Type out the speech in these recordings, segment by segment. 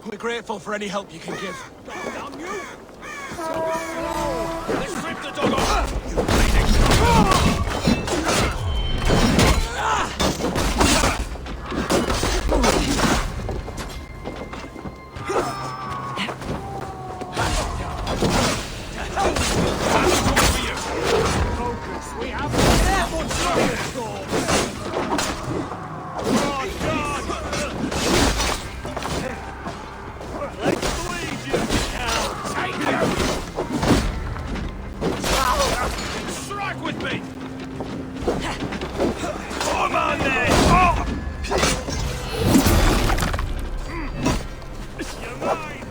We're grateful for any help you can give. Damn you! Let's strip the dog off! You bleeding Focus, we have with me! Come on then! Oh! You're mine!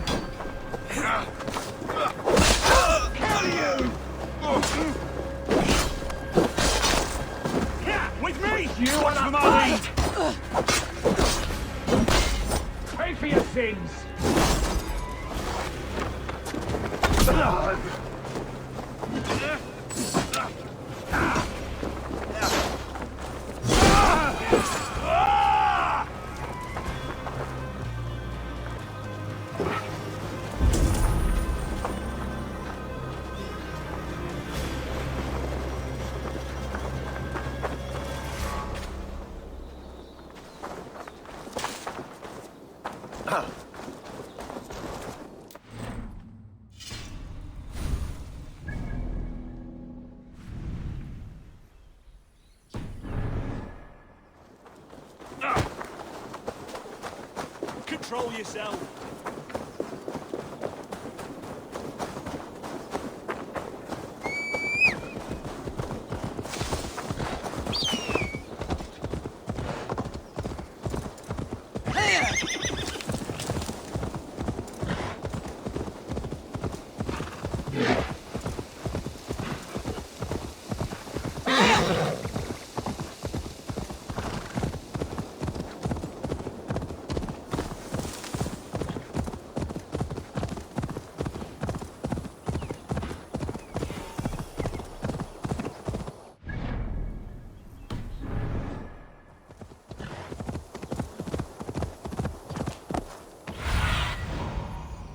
Kill you! With me! You want to fight? Pay for your sins! Control yourself.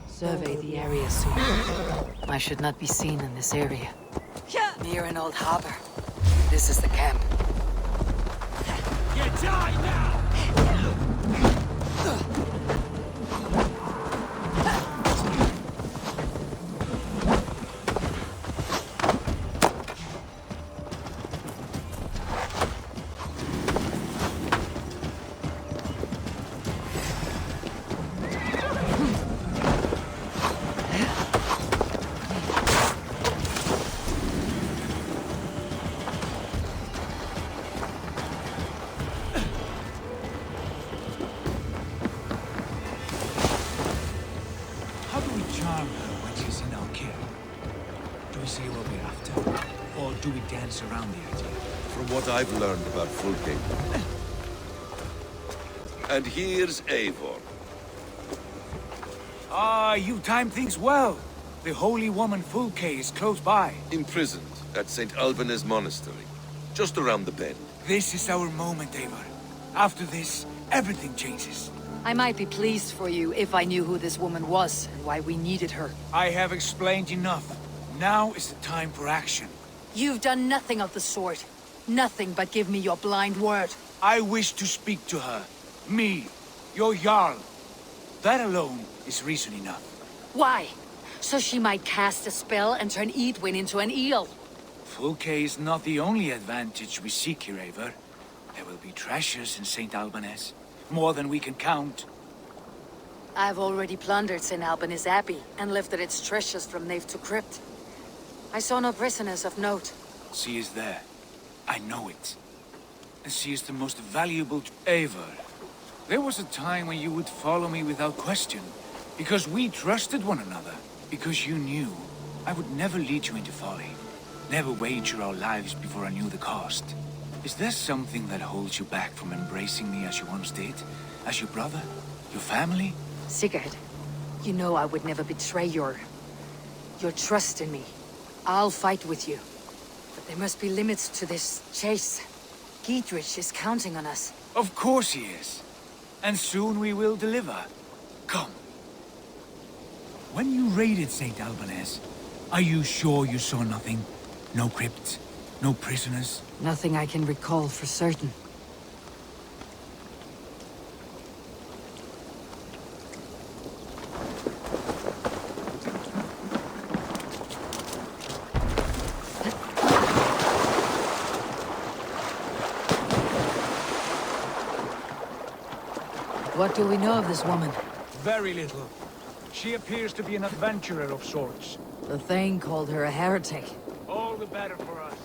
Survey the area soon. I should not be seen in this area. Near an old harbor. This is the camp. You die now! Do we dance around the idea? From what I've learned about Fulking. And here's Eivor. Ah, you time things well. The holy woman Fulke is close by. Imprisoned at St. Alban's Monastery. Just around the bend. This is our moment, Eivor. After this, everything changes. I might be pleased for you if I knew who this woman was and why we needed her. I have explained enough. Now is the time for action. You've done nothing of the sort. Nothing but give me your blind word. I wish to speak to her. Me, your Jarl. That alone is reason enough. Why? So she might cast a spell and turn Eidwin into an eel. Fulke is not the only advantage we seek here, Eivor. There will be treasures in St. Alban's. More than we can count. I've already plundered St. Alban's Abbey and lifted its treasures from nave to crypt. I saw no prisoners of note. She is there. I know it. And she is the most valuable... Eivor, there was a time when you would follow me without question. Because we trusted one another. Because you knew I would never lead you into folly. Never wager our lives before I knew the cost. Is there something that holds you back from embracing me as you once did? As your brother? Your family? Sigurd, you know I would never betray your trust in me. I'll fight with you. But there must be limits to this chase. Giedrich is counting on us. Of course he is. And soon we will deliver. Come, when you raided St. Albanese, are you sure you saw nothing? No crypts? No prisoners? Nothing I can recall for certain. What do we know of this woman? Very little. She appears to be an adventurer of sorts. The Thane called her a heretic. All the better for us.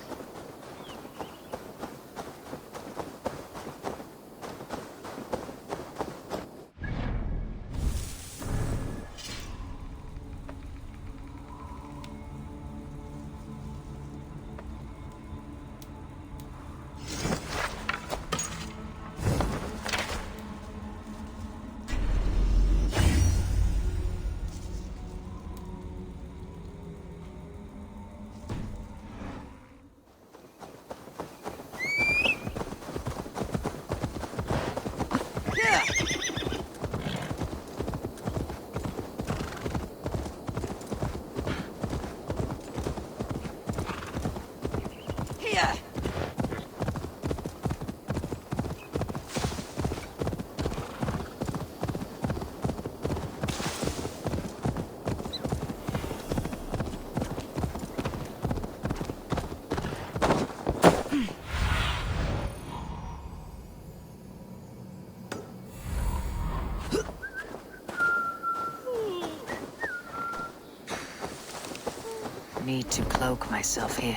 Need to cloak myself here.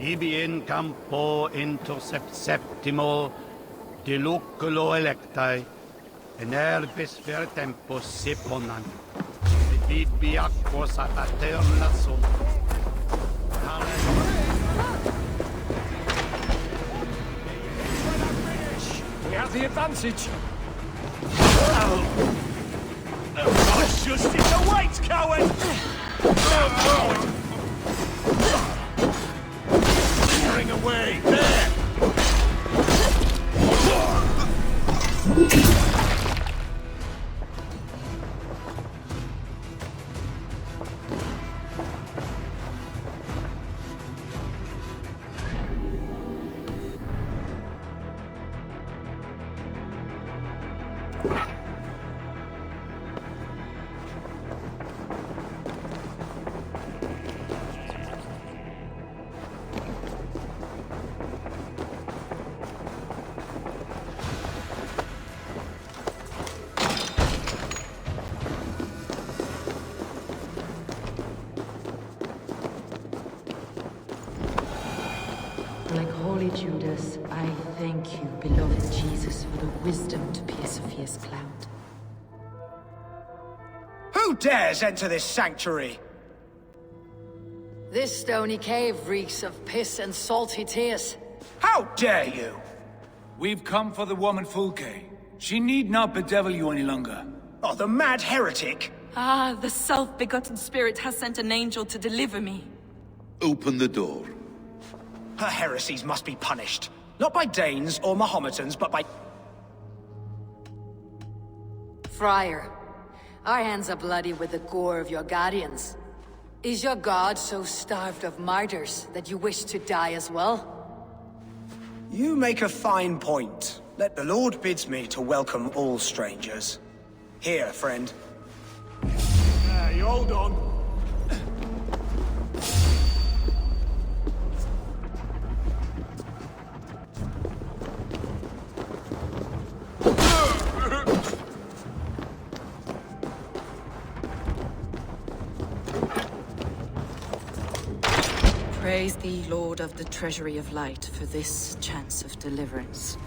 Ibi in campo intercept septimo, diluculo electae, in herbis ver tempus siponan, bibi aquos at aterna sunt. We have the advantage. Justice awaits, coward! Tearing away! There! Like holy Judas, I thank you, beloved Jesus, for the wisdom to pierce a fierce cloud. Who dares enter this sanctuary? This stony cave reeks of piss and salty tears. How dare you? We've come for the woman Fulke. She need not bedevil you any longer. Oh, the mad heretic! Ah, the self-begotten spirit has sent an angel to deliver me. Open the door. Her heresies must be punished. Not by Danes or Mahometans, but by... Friar, our hands are bloody with the gore of your guardians. Is your god so starved of martyrs that you wish to die as well? You make a fine point. Let the Lord bids me to welcome all strangers. Here, friend. You hold on. Pray Praise thee, Lord of the Treasury of Light, for this chance of deliverance.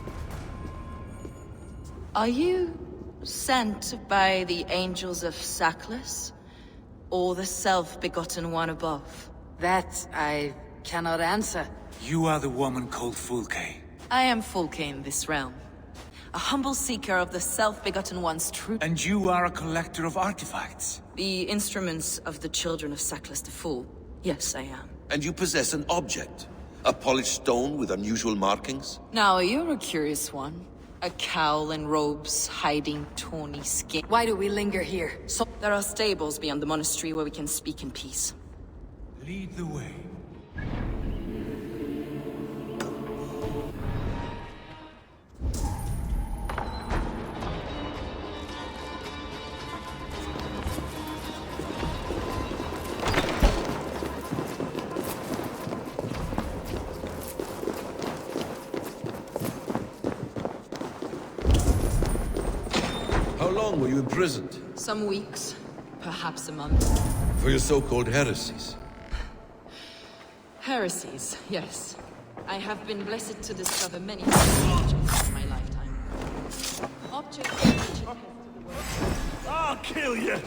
Are you sent by the angels of Sackless? Or the self-begotten one above? That I cannot answer. You are the woman called Fulke. I am Fulke in this realm. A humble seeker of the self-begotten one's truth. And you are a collector of artifacts. The instruments of the children of Sackless the Fool. Yes, I am. And you possess an object. A polished stone with unusual markings? Now, you're a curious one. A cowl and robes hiding tawny skin. Why do we linger here? So There are stables beyond the monastery where we can speak in peace. Lead the way. How long were you imprisoned? Some weeks, perhaps a month. For your so-called heresies? Heresies, yes. I have been blessed to discover many objects in my lifetime. Objects which I'll kill you!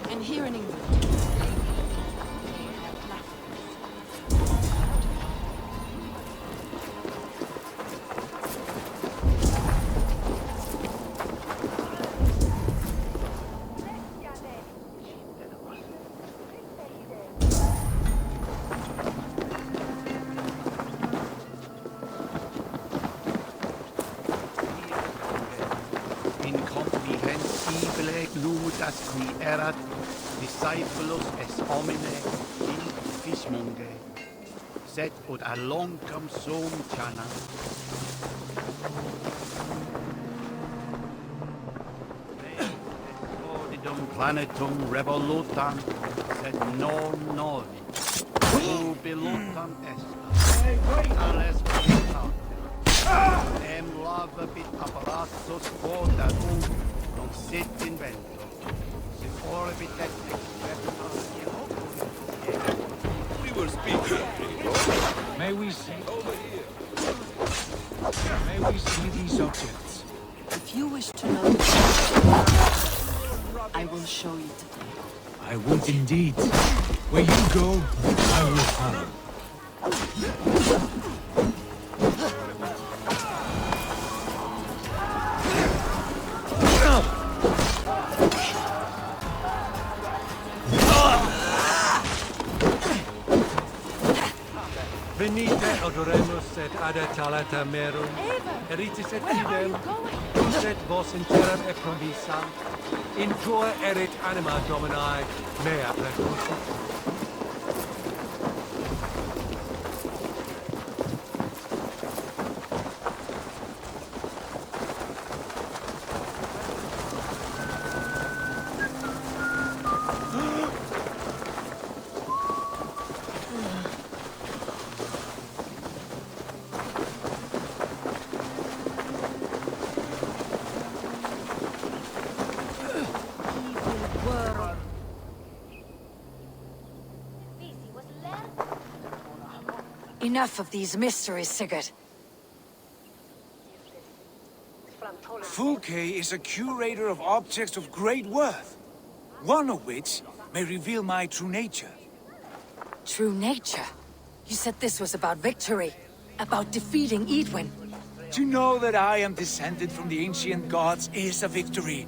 and here in England. Incomprehensibile ludas qui erat, discipulos es homine in fismunge, sed ut aloncum sum chana. Ordidum planetum revolutam, sed non novi, jubilutam est. Ales vitam. Em lavabit apparatus quotatum, non sit invento. Se orbit et experta. We were speaking. May we see? Over here. May we see these objects? If you wish to know the truth, I will show you today. I would indeed. Where you go, I will follow. Venite odoremus et adetalata merum, eritis et idem, sed vos in terram e convisa, in tua erit anima Domini mea precursus. enough of these mysteries, Sigurd. Fulke is a curator of objects of great worth, one of which may reveal my true nature. True nature? You said this was about victory, about defeating Eidwin. To know that I am descended from the ancient gods is a victory.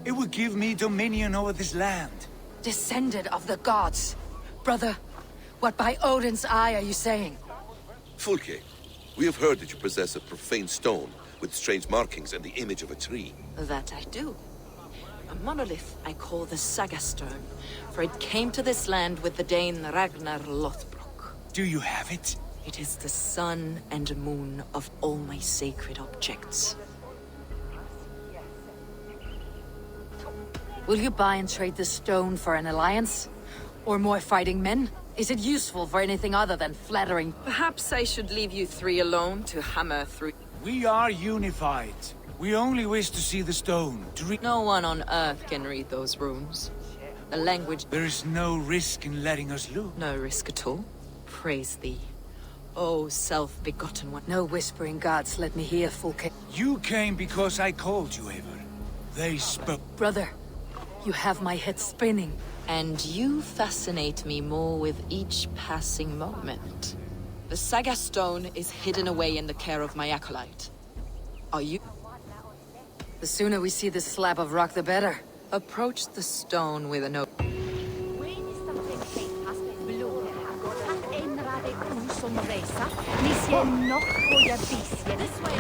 It would give me dominion over this land. Descended of the gods. Brother, what by Odin's eye are you saying? Fulke, we have heard that you possess a profane stone with strange markings and the image of a tree. That I do. A monolith I call the Saga Stone, for it came to this land with the Dane Ragnar Lothbrok. Do you have it? It is the sun and moon of all my sacred objects. Will you buy and trade the stone for an alliance? Or more fighting men? Is it useful for anything other than flattering? Perhaps I should leave you three alone to hammer through. We are unified. We only wish to see the stone, to read. No one on Earth can read those runes. The language... There is no risk in letting us look. No risk at all. Praise thee. O self-begotten one. No whispering gods, let me hear, Fulke. You came because I called you, Eivor. They spoke. Brother, you have my head spinning. And you fascinate me more with each passing moment. The Saga stone is hidden away in the care of my acolyte. Are you... The sooner we see this slab of rock, the better. Approach the stone with an open... This way.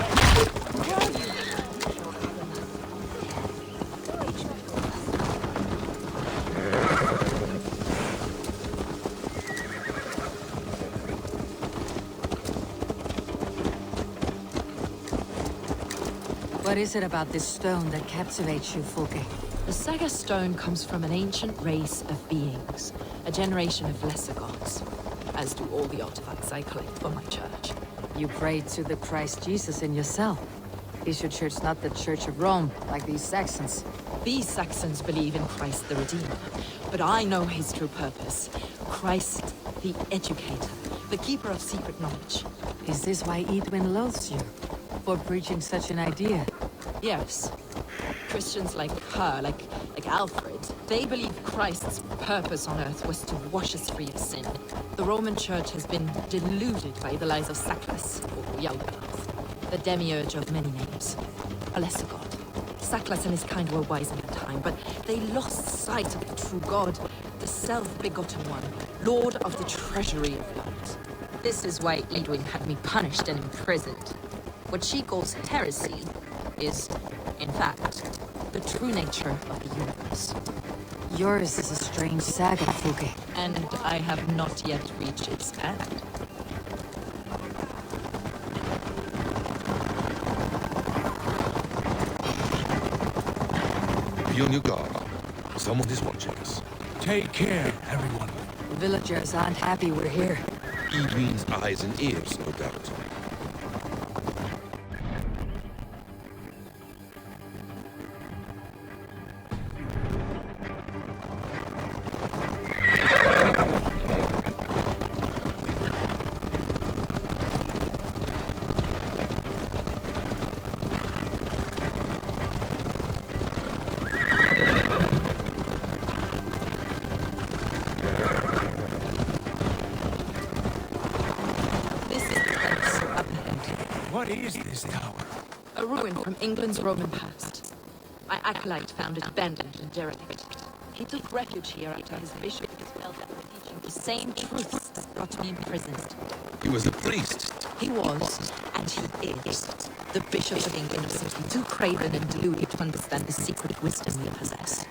What is it about this stone that captivates you, Fulke? The Saga stone comes from an ancient race of beings, a generation of lesser gods, as do all the artifacts I collect for my church. You prayed to the Christ Jesus in yourself. Is your church not the Church of Rome, like these Saxons? These Saxons believe in Christ the Redeemer, but I know his true purpose. Christ the Educator, the keeper of secret knowledge. Is this why Edwin loathes you? For preaching such an idea? Yes. Christians like her, like Alfred, they believe Christ's purpose on earth was to wash us free of sin. The Roman Church has been deluded by the lies of Saklas, or Yaldabaoth, the demiurge of many names, a lesser god. Saklas and his kind were wise in their time, but they lost sight of the true god, the self-begotten one, lord of the treasury of gods. This is why Edwin had me punished and imprisoned. What she calls heresy is, in fact, the true nature of the universe. Yours is a strange saga, Fulke. And I have not yet reached its end. Be on your guard. Someone is watching us. Take care, everyone. The villagers aren't happy we're here. Edwin's eyes and ears, no doubt. What is this tower? A ruin from England's Roman past. My acolyte found it abandoned and derelict. He took refuge here after his bishop felt that were teaching the same truths that got me imprisoned. He was a priest. He was, and he is, the Bishop of England, simply too craven and deluded to understand the secret wisdom we possess.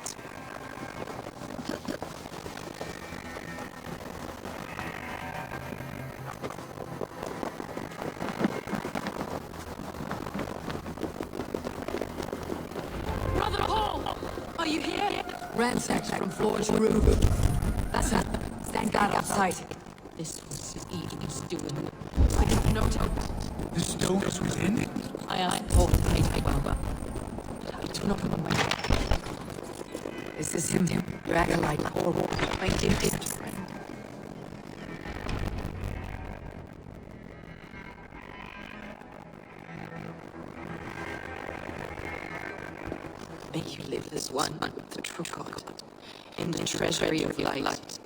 Brother Paul! Are you here? Ransacked from floor to roof. That's it. Stand guard outside. This was Edwin's doing. I didn't know it. The stone is within it. I thought it made me well, but I do not remember. Is this him? Your acolyte, or My dearest friend. May you live as one with the true God, in the treasury of light.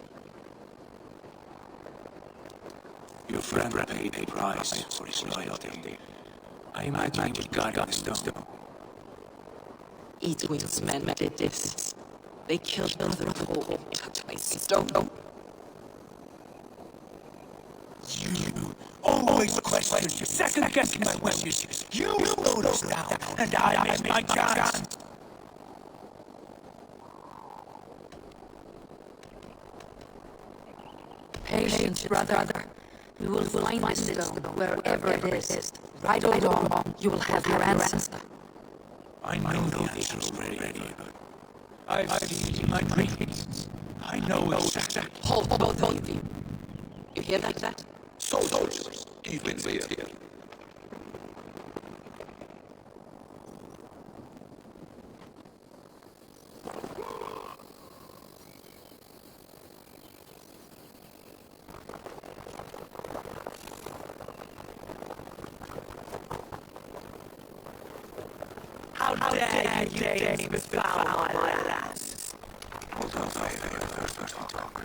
Your friend paid a price for his loyalty. I imagine he was guarding the stone. Edwin's men did this. They killed Brother Paul, cut my stone. You always question you, second-guessing my wishes. You slowed us down, and I missed my chance. Patience, brother. We will find this stone wherever it is. Right or wrong, you will have your answer. I know the answer already. I've seen it in my dreams. I know exactly. Hold both of you. You hear that? Soldiers, Edwin's here. How dare you deign befoul my lass? Hold on, first talk.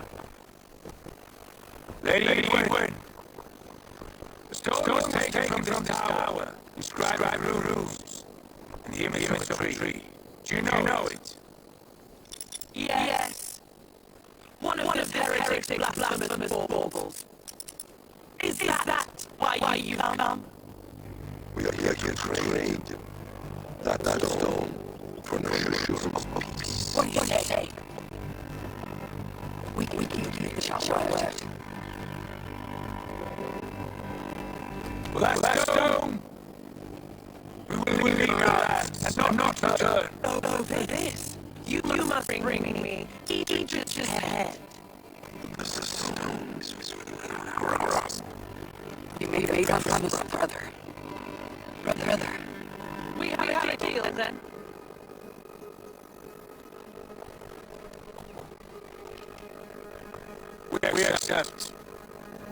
Lady Eivor, the stone's taken from this tower, inscribed runes, and the image of a tree. Do you know it? Yes. One of the heretics' blasphemous baubles. Is that why you come? We are here to trade that stone for no shoes of peace. What do you say? We keep our word. Well, that stone, we will leave our land and not return. Over this, you must bring me Egypt's head. The stone is within our grasp. You may promise, brother. Brother. We have a deal then. We accept.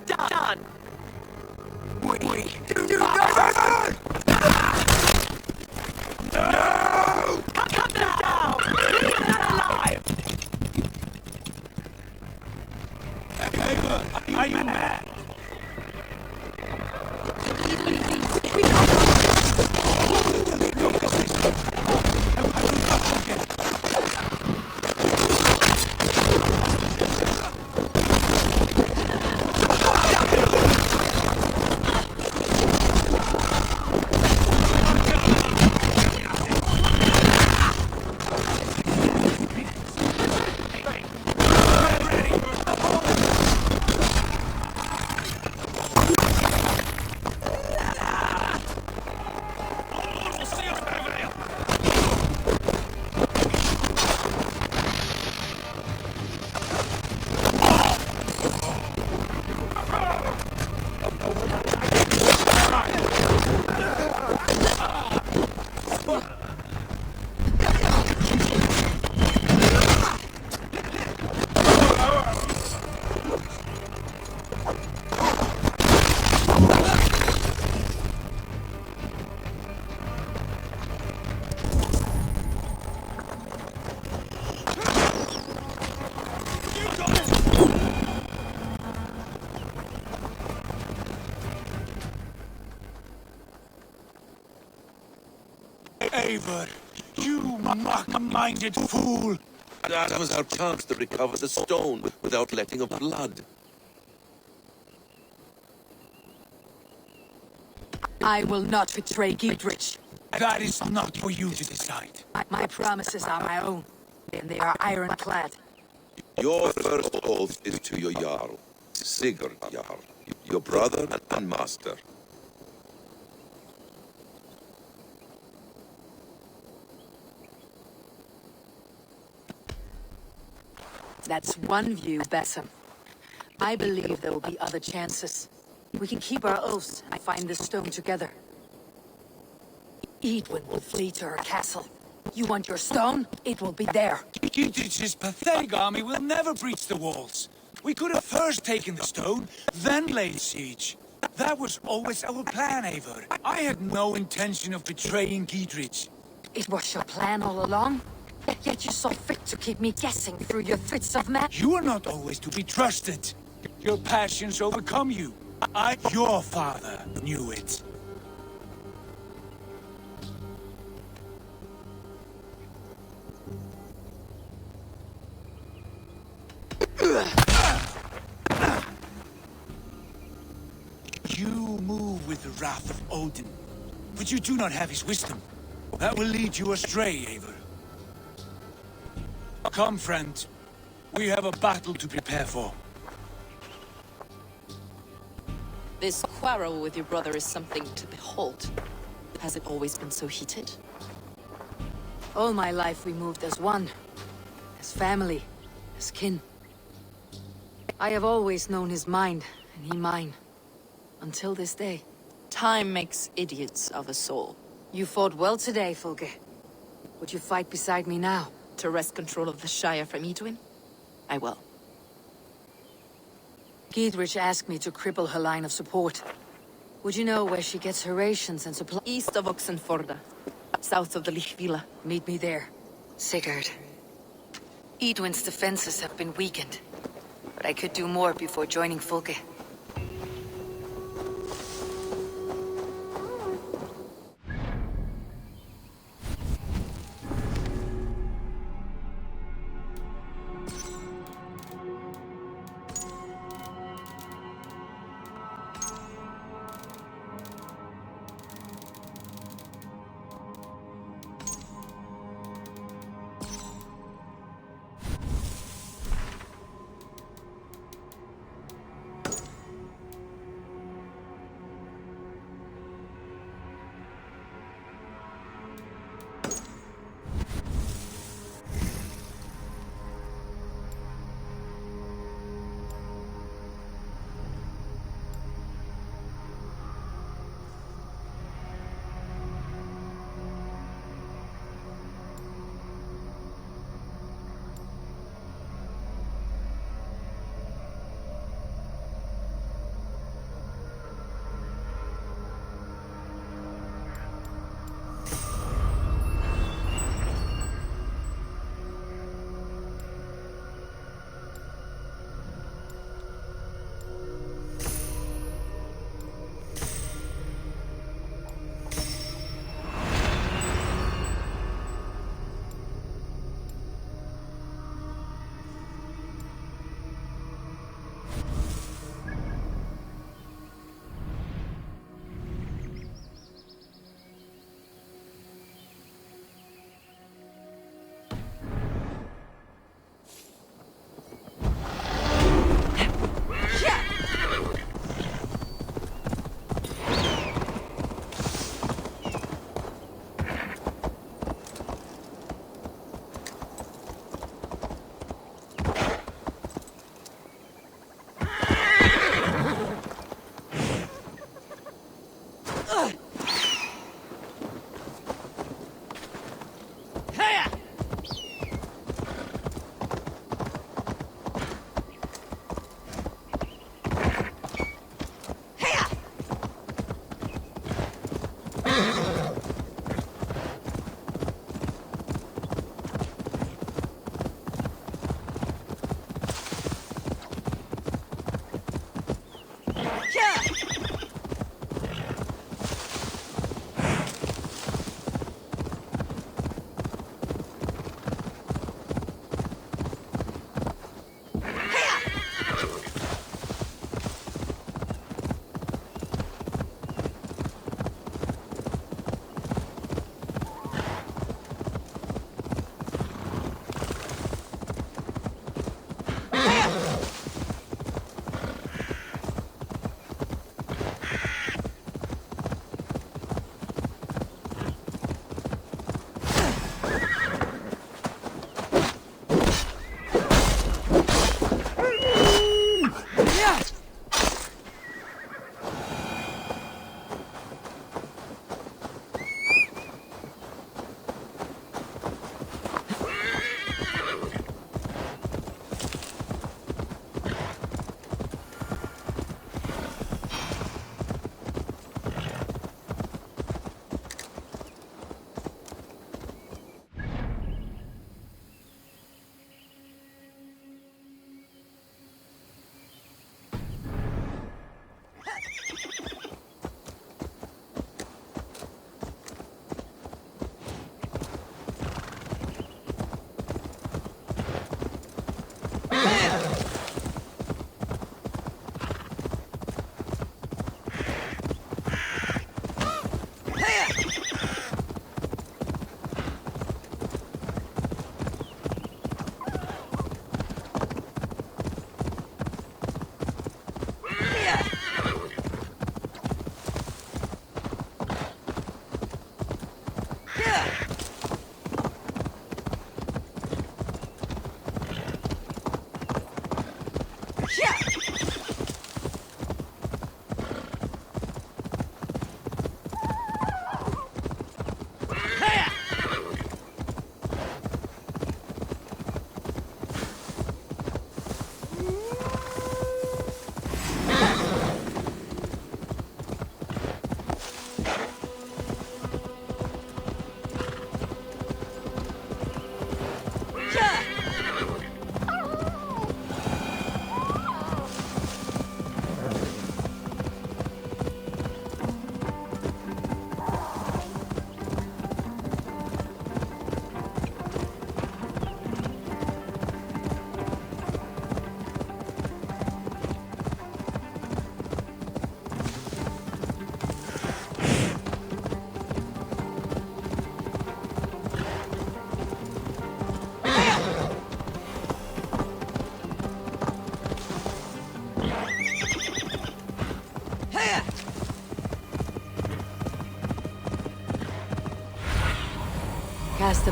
Done. We do not. No! Cut them down! Leave them alive! Eivor, are you mad? Eivor, you mock-minded fool! That was our chance to recover the stone without letting of blood. I will not betray Giedrich. That is not for you to decide. My promises are my own, and they are ironclad. Your first oath is to your Jarl, Sigurd Jarl, your brother and master. That's one view, Bessem. I believe there will be other chances. We can keep our oaths and find the stone together. Edwin will flee to her castle. You want your stone? It will be there. Giedrich's pathetic army will never breach the walls. We could have first taken the stone, then laid siege. That was always our plan, Eivor. I had no intention of betraying Giedrich. It was your plan all along? Yet you saw fit to keep me guessing through your fits of madness. You are not always to be trusted. Your passions overcome you. Your father knew it. You move with the wrath of Odin, but you do not have his wisdom. That will lead you astray, Eivor. Come, friend. We have a battle to prepare for. This quarrel with your brother is something to behold. Has it always been so heated? All my life we moved as one. As family. As kin. I have always known his mind, and he mine. Until this day. Time makes idiots of us all. You fought well today, Fulge. Would you fight beside me now? To wrest control of the Shire from Edwin? I will. Giedrich asked me to cripple her line of support. Would you know where she gets her rations and supplies? East of Oxenforda. south of the Lichvila. Meet me there. Sigurd. Edwin's defenses have been weakened, but I could do more before joining Folke.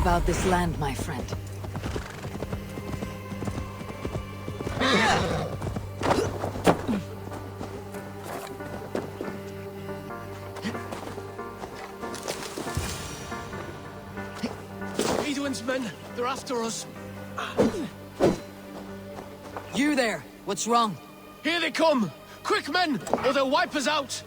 about this land, my friend. Edwin's men, they're after us. You there! What's wrong? Here they come! Quick, men, or they'll wipe us out!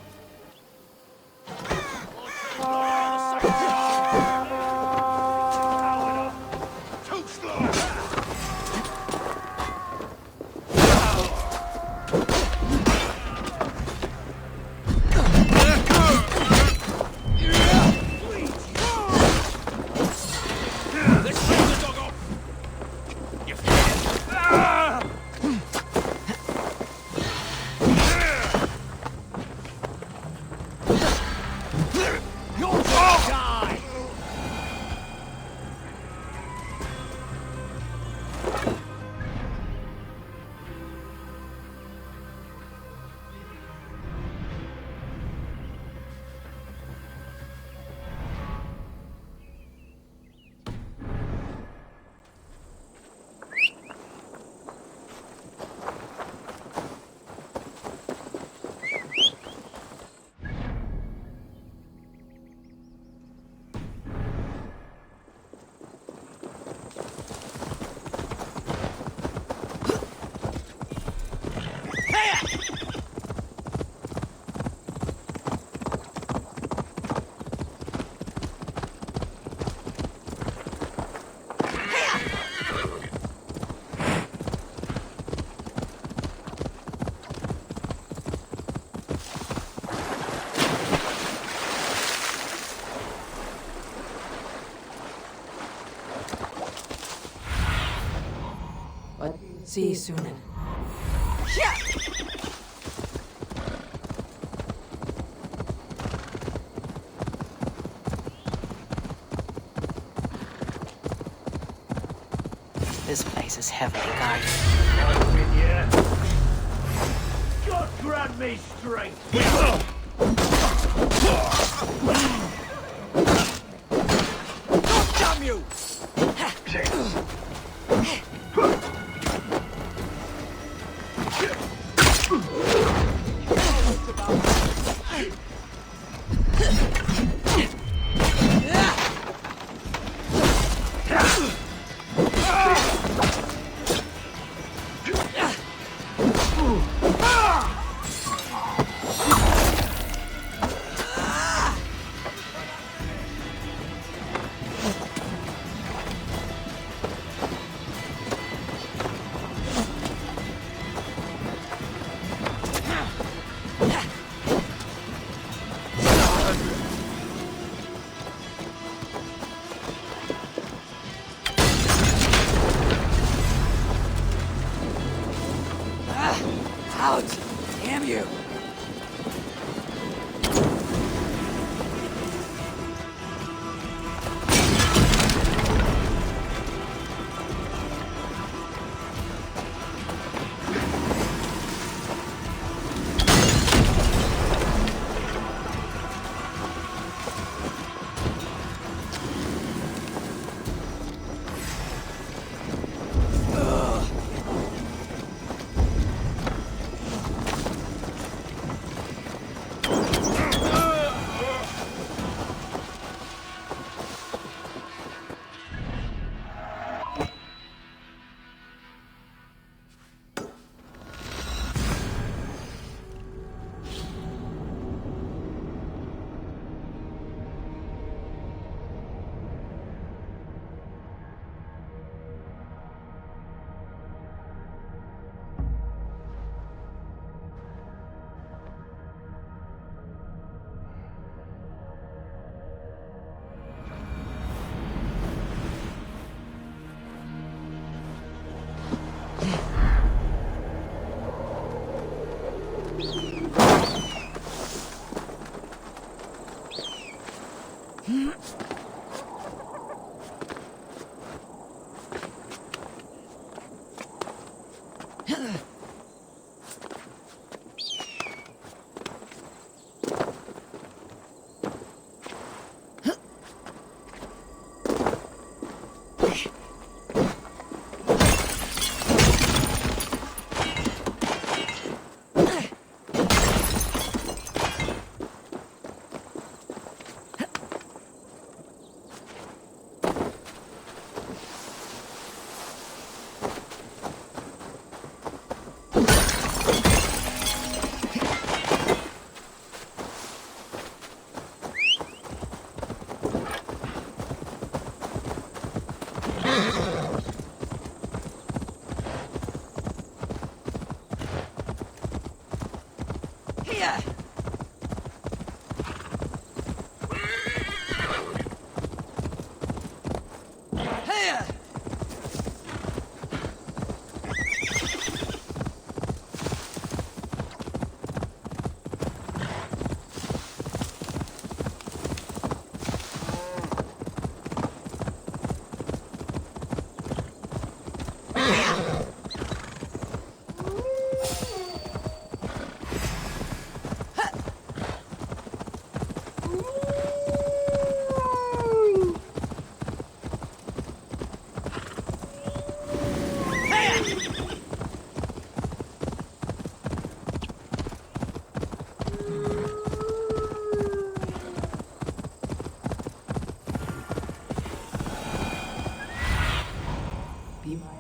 See you soon. This place is heavily guarded. God grant me strength! Damn you! Out! Damn you!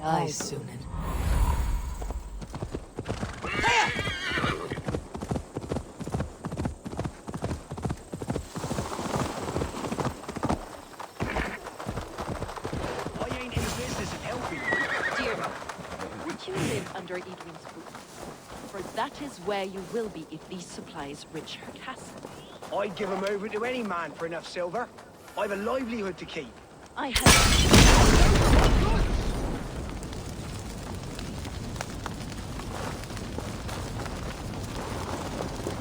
Eyes, Sunan. I ain't in the business of helping you. Dear, would you live under Edwin's roof? For that is where you will be if these supplies reach her castle. I'd give 'em over to any man for enough silver. I've a livelihood to keep. I have...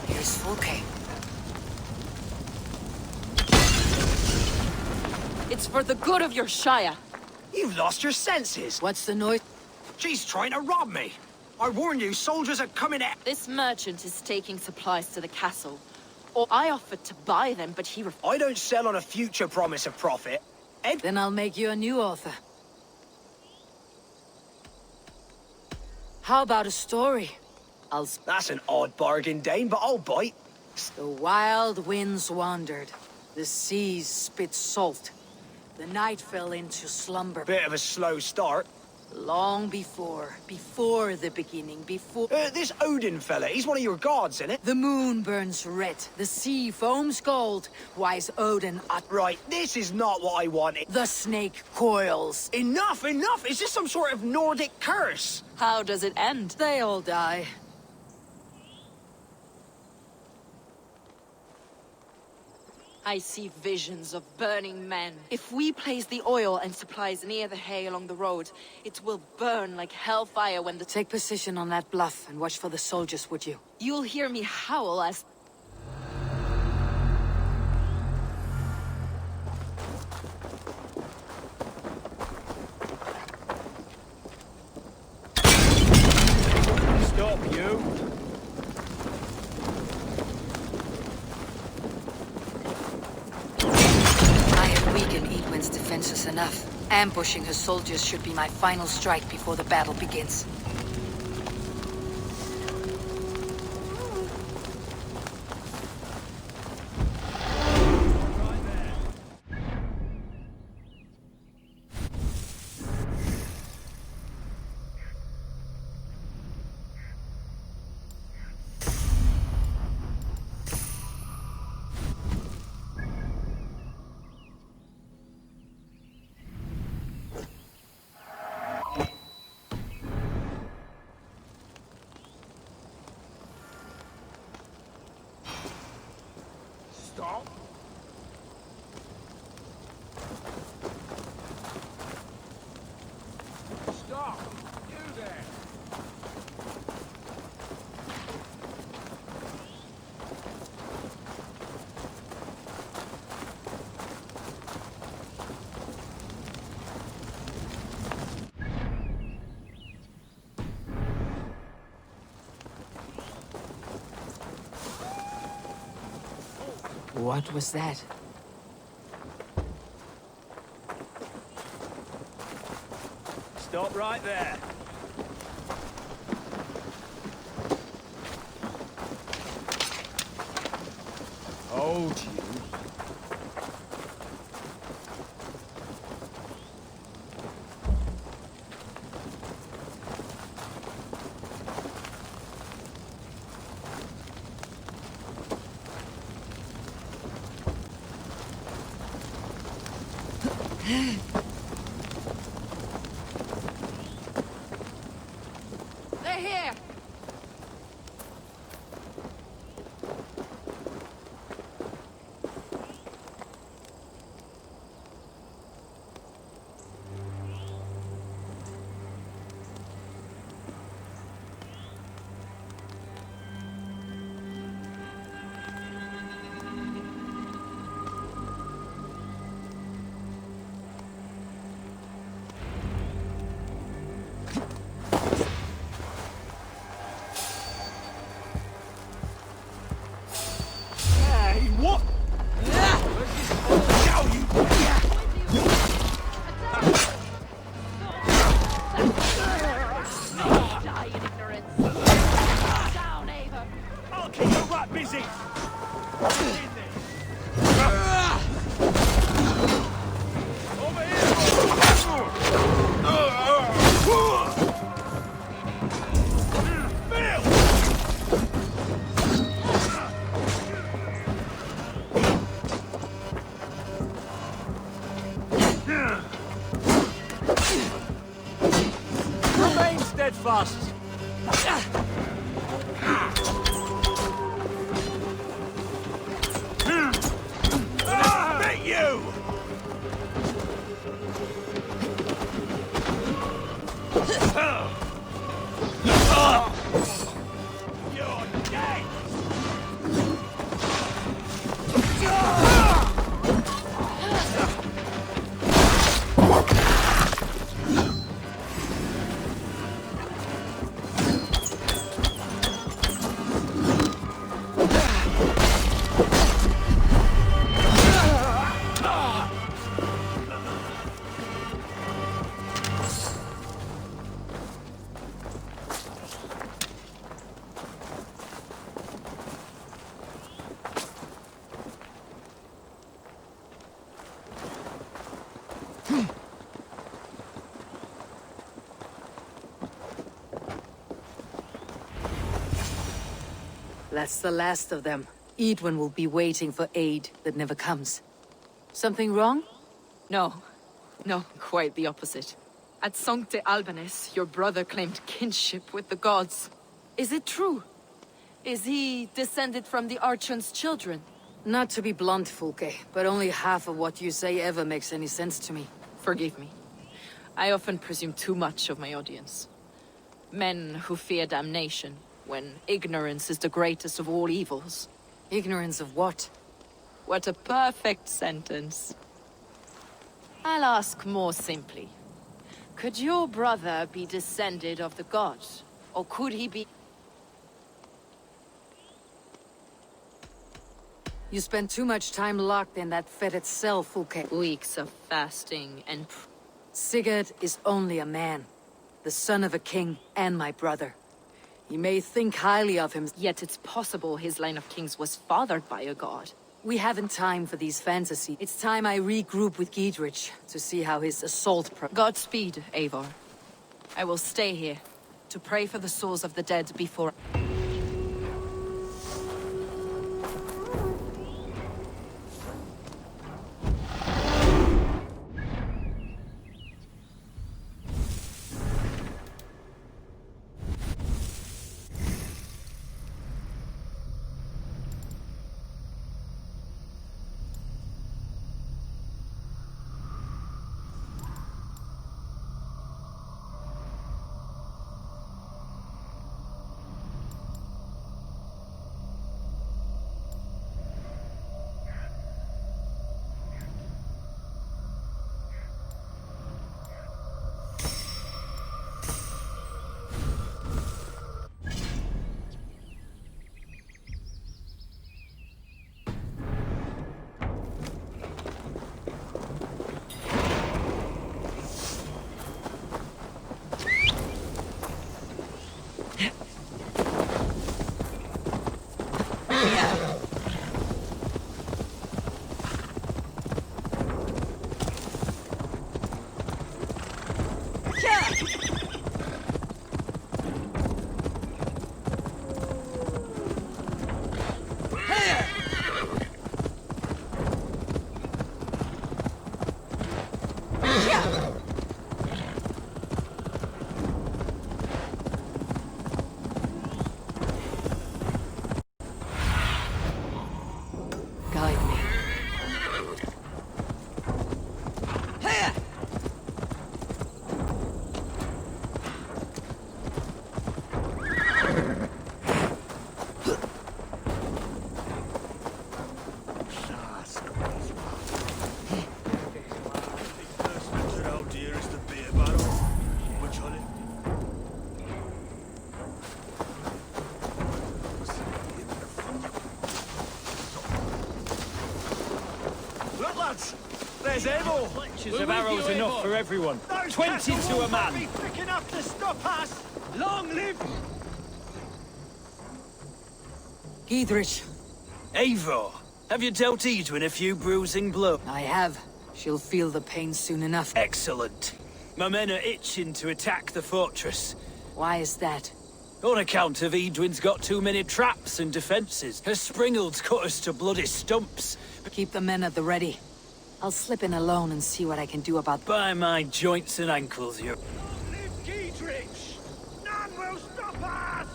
Here's Fulke. It's for the good of your Shire. You've lost your senses. What's the noise? She's trying to rob me. I warned you, soldiers are coming at... This merchant is taking supplies to the castle. Or I offered to buy them, but he refused. I don't sell on a future promise of profit. Then I'll make you a new author. How about a story? That's an odd bargain, Dane, but I'll bite. The wild winds wandered. The seas spit salt. The night fell into slumber. Bit of a slow start. Long before the beginning, This Odin fella, he's one of your gods, isn't it? The moon burns red, the sea foams gold. Wise Odin Right, this is not what I wanted. the snake coils. Enough, enough! Is this some sort of Nordic curse? How does it end? They all die. I see visions of burning men. If we place the oil and supplies near the hay along the road, it will burn like hellfire when the... Take position on that bluff and watch for the soldiers, would you? You'll hear me howl as... Stop, you! Defenses enough. Ambushing her soldiers should be my final strike before the battle begins. Stop! Stop! You there! What was that? Stop right there! Hold you. here! What? Die in ignorance. Down, Eivor. I'll keep you right busy. In there. Over Remain steadfast. Met you! You're dead! That's the last of them. Edwin will be waiting for aid that never comes. Something wrong? No. No, quite the opposite. At Sancte Albanus, your brother claimed kinship with the gods. Is it true? Is he descended from the Archon's children? Not to be blunt, Fulke, but only half of what you say ever makes any sense to me. Forgive me. I often presume too much of my audience. Men who fear damnation, when ignorance is the greatest of all evils. Ignorance of what? What a perfect sentence. I'll ask more simply. Could your brother be descended of the gods? Or could he be... You spend too much time locked in that fetid cell, Fulke. Weeks of fasting and... Sigurd is only a man. The son of a king and my brother. You may think highly of him, Yet it's possible his line of kings was fathered by a god. we haven't time for these fantasies. It's time I regroup with Giedrich to see how his assault Godspeed, Eivor. I will stay here to pray for the souls of the dead before... There's Eivor! Clutches of arrows enough for everyone. Those 20 to a man. Be quick enough to stop us! Long live Giedrich, Eivor, have you dealt Edwin a few bruising blows? I have. She'll feel the pain soon enough. Excellent. My men are itching to attack the fortress. Why is that? On account of Edwin's got too many traps and defenses. Her springalds cut us to bloody stumps. Keep the men at the ready. I'll slip in alone and see what I can do about... By my joints and ankles, you... Long live Giedrich! None will stop us!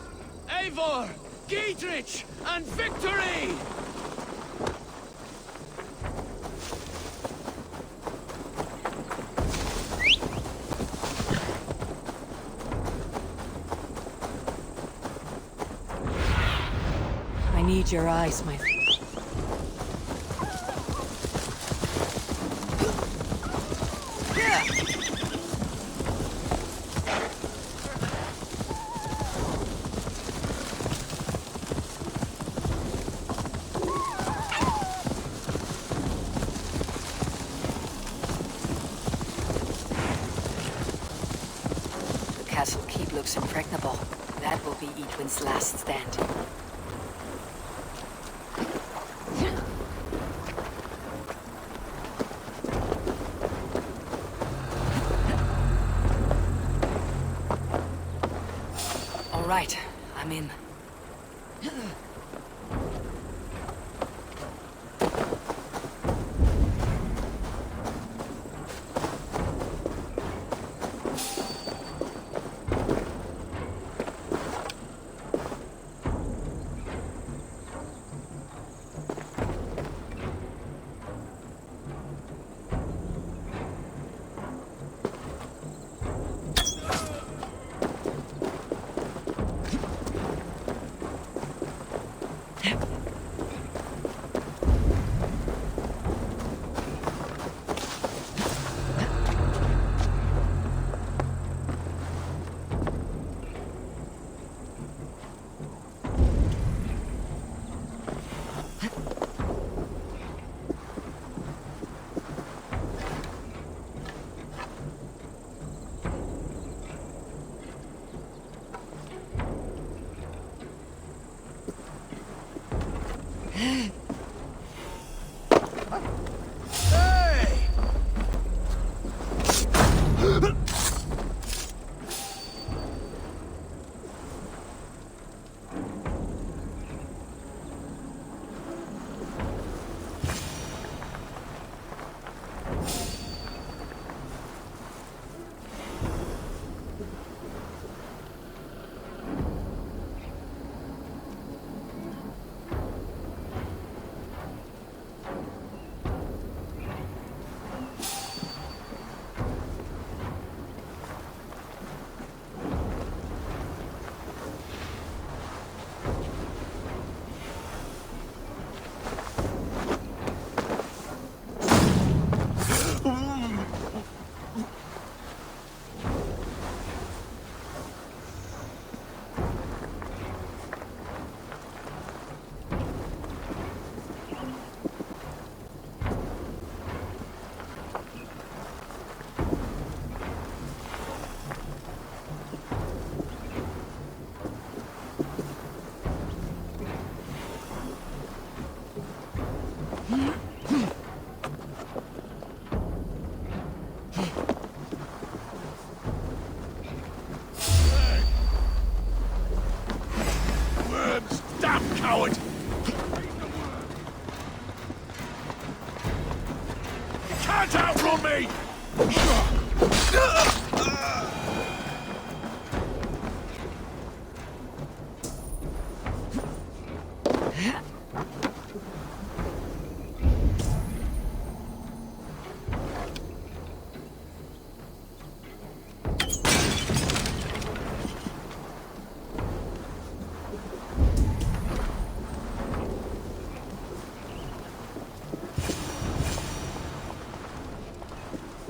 Eivor! Giedrich! And victory! I need your eyes, my... The castle keep looks impregnable. That will be Edwin's last stand. All right, I'm in. Can't outrun me!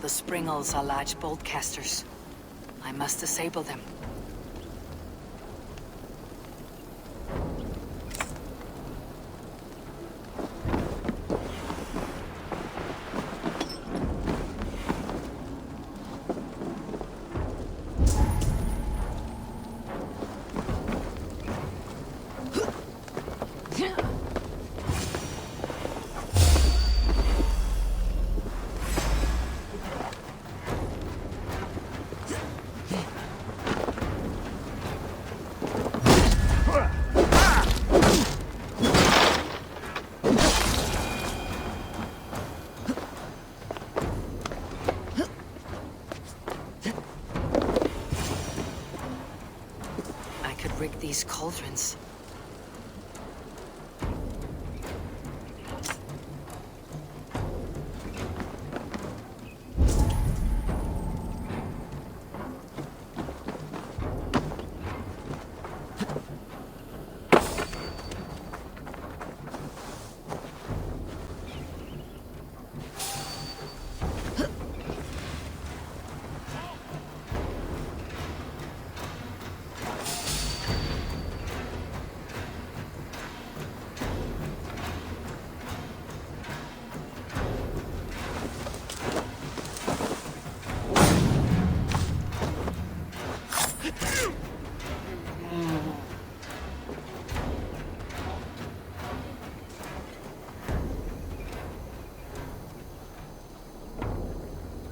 The springles are large bolt casters. I must disable them. rig these cauldrons?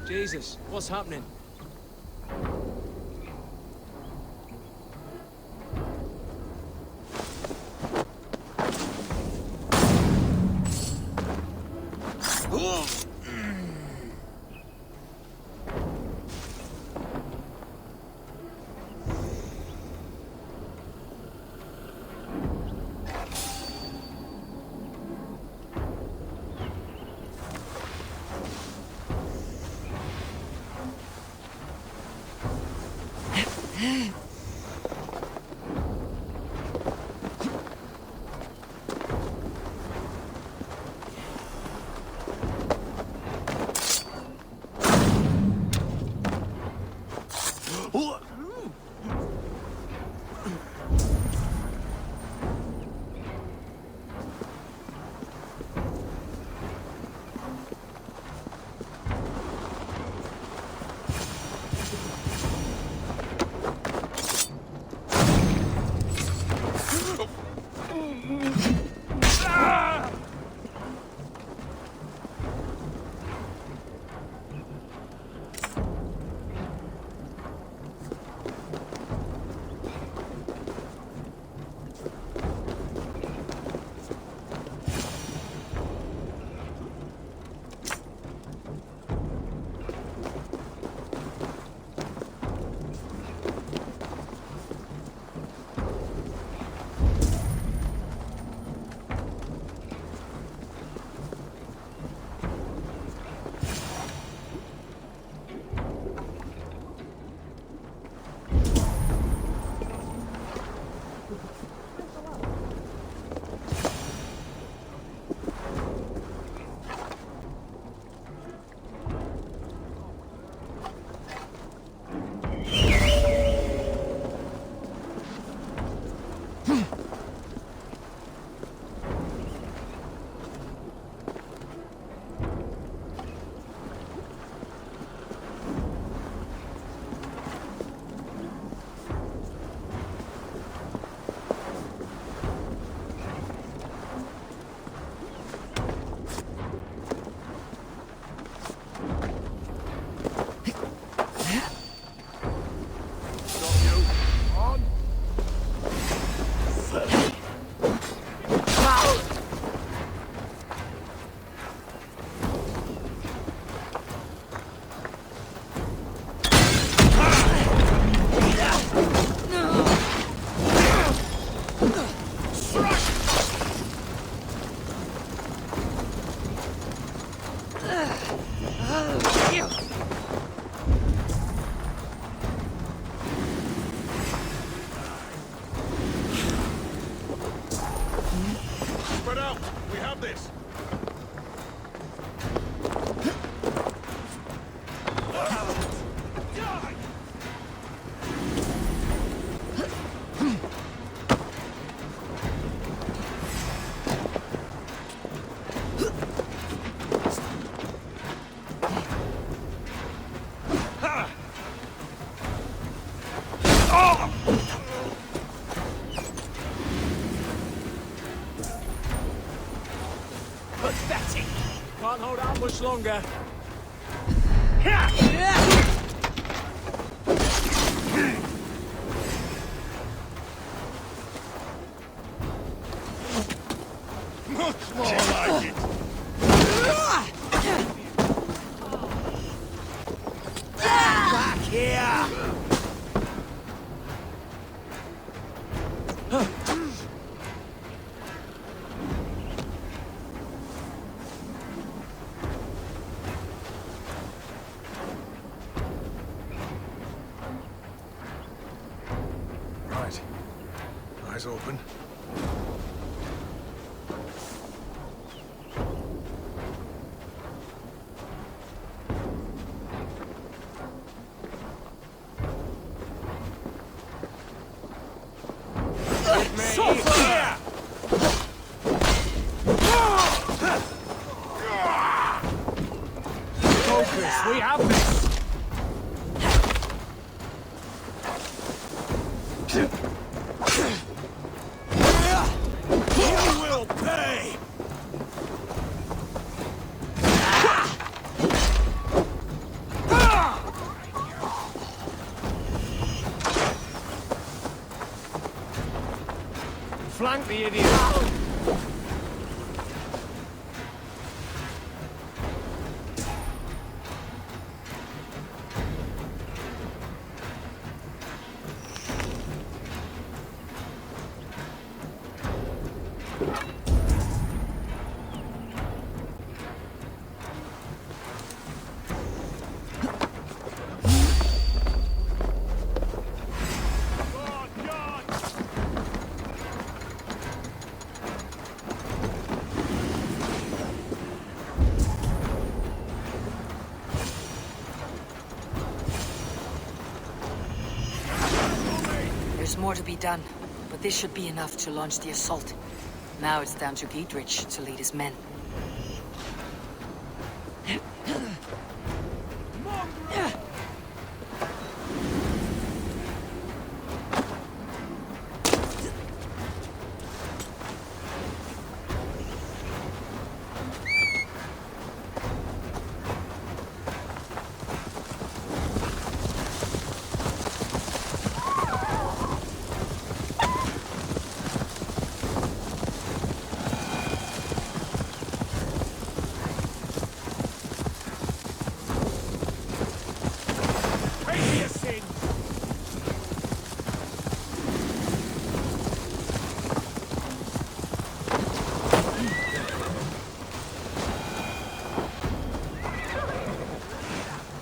Jesus, what's happening? Spread out! We have this! Pathetic! Can't hold out much longer. Much more like it! Back here! Right. Eyes open. Focus, we have this! You will pay! Flank the idiot! There's more to be done, but this should be enough to launch the assault. Now it's down to Giedrich to lead his men.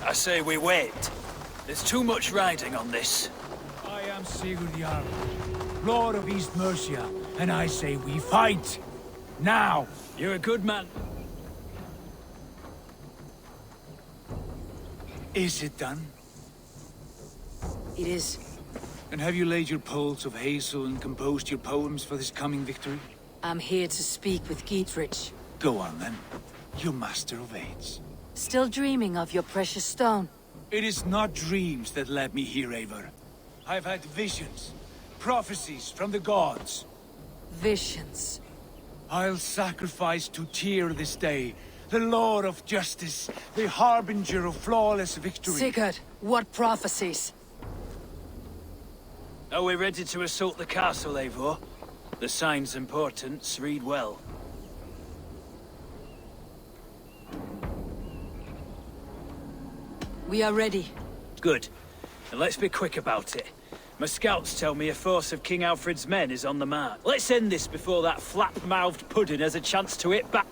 I say we wait. There's too much riding on this. I am Sigurd Jarl, Lord of East Mercia, and I say we fight! Now! You're a good man. Is it done? It is. And have you laid your poles of hazel and composed your poems for this coming victory? I'm here to speak with Giedrich. Go on then, you master of aids. Still dreaming of your precious stone? It is not dreams that led me here, Eivor. I've had visions, prophecies from the gods. Visions. I'll sacrifice to Tyr this day, the Lord of Justice, the harbinger of flawless victory. Sigurd, what prophecies? Are we ready to assault the castle, Eivor? The sign's importance, read well. We are ready. Good. And let's be quick about it. My scouts tell me a force of King Alfred's men is on the march. Let's end this before that flap-mouthed pudding has a chance to hit back.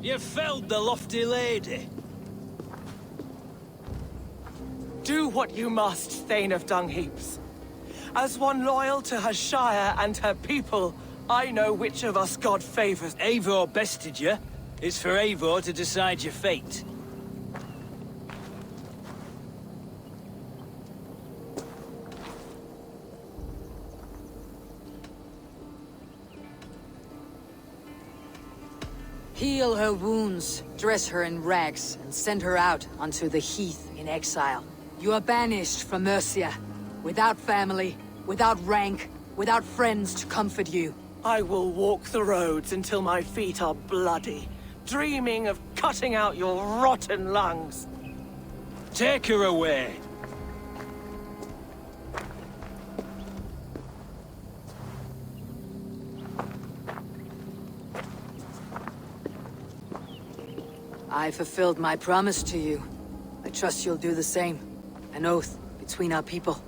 You felled the lofty lady. Do what you must, Thane of Dungheaps. As one loyal to her shire and her people, I know which of us God favors. Eivor bested you. It's for Eivor to decide your fate. Heal her wounds, dress her in rags, and send her out onto the heath in exile. You are banished from Mercia, without family, without rank, without friends to comfort you. I will walk the roads until my feet are bloody, dreaming of cutting out your rotten lungs. Take her away. I fulfilled my promise to you. I trust you'll do the same. An oath between our people.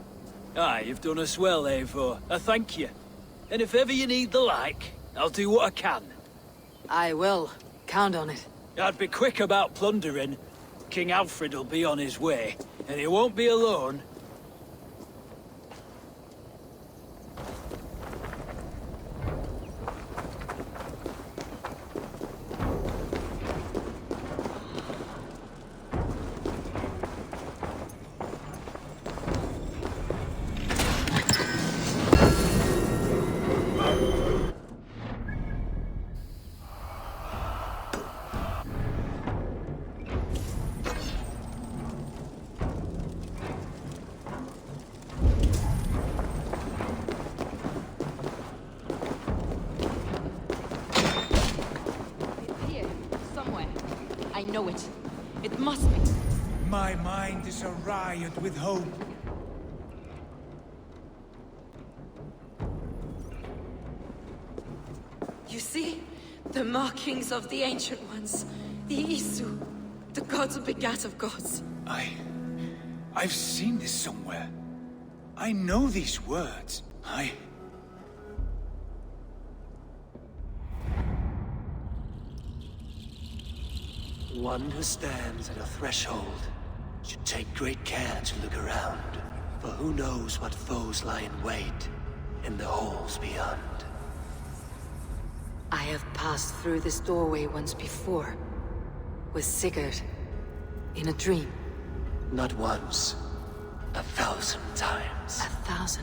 Aye, you've done us well, Eivor. I thank you. And if ever you need the like, I'll do what I can. I will. Count on it. I'd be quick about plundering. King Alfred will be on his way, and he won't be alone. I know it. It must be. My mind is a riot with hope. You see? The markings of the Ancient Ones. The Isu. The gods begat of gods. I've seen this somewhere. I know these words. One who stands at a threshold should take great care to look around, for who knows what foes lie in wait in the halls beyond. I have passed through this doorway once before. With Sigurd. In a dream. Not once. 1,000 times. 1,000?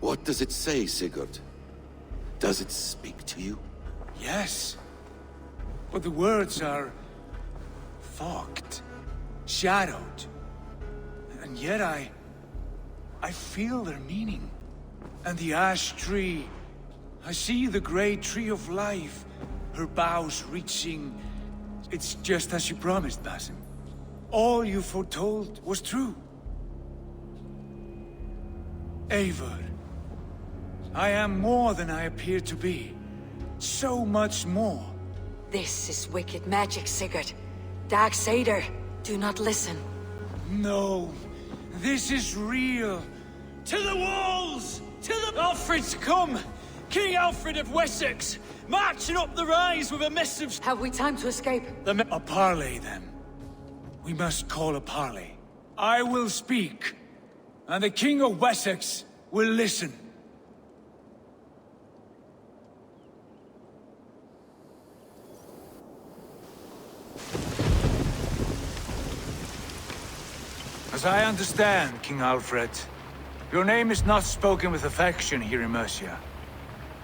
What does it say, Sigurd? Does it speak to you? Yes. But the words are fogged, shadowed. And yet I feel their meaning. And the ash tree, I see the great tree of life, her boughs reaching. It's just as you promised, Basim. All you foretold was true. Eivor, I am more than I appear to be. So much more. This is wicked magic, Sigurd. Dark Satyr, do not listen. No, this is real. To the walls! To the... Alfred's come! King Alfred of Wessex, marching up the rise with a missive... Have we time to escape? A parley, then. We must call a parley. I will speak, and the King of Wessex will listen. As I understand, King Alfred, your name is not spoken with affection here in Mercia.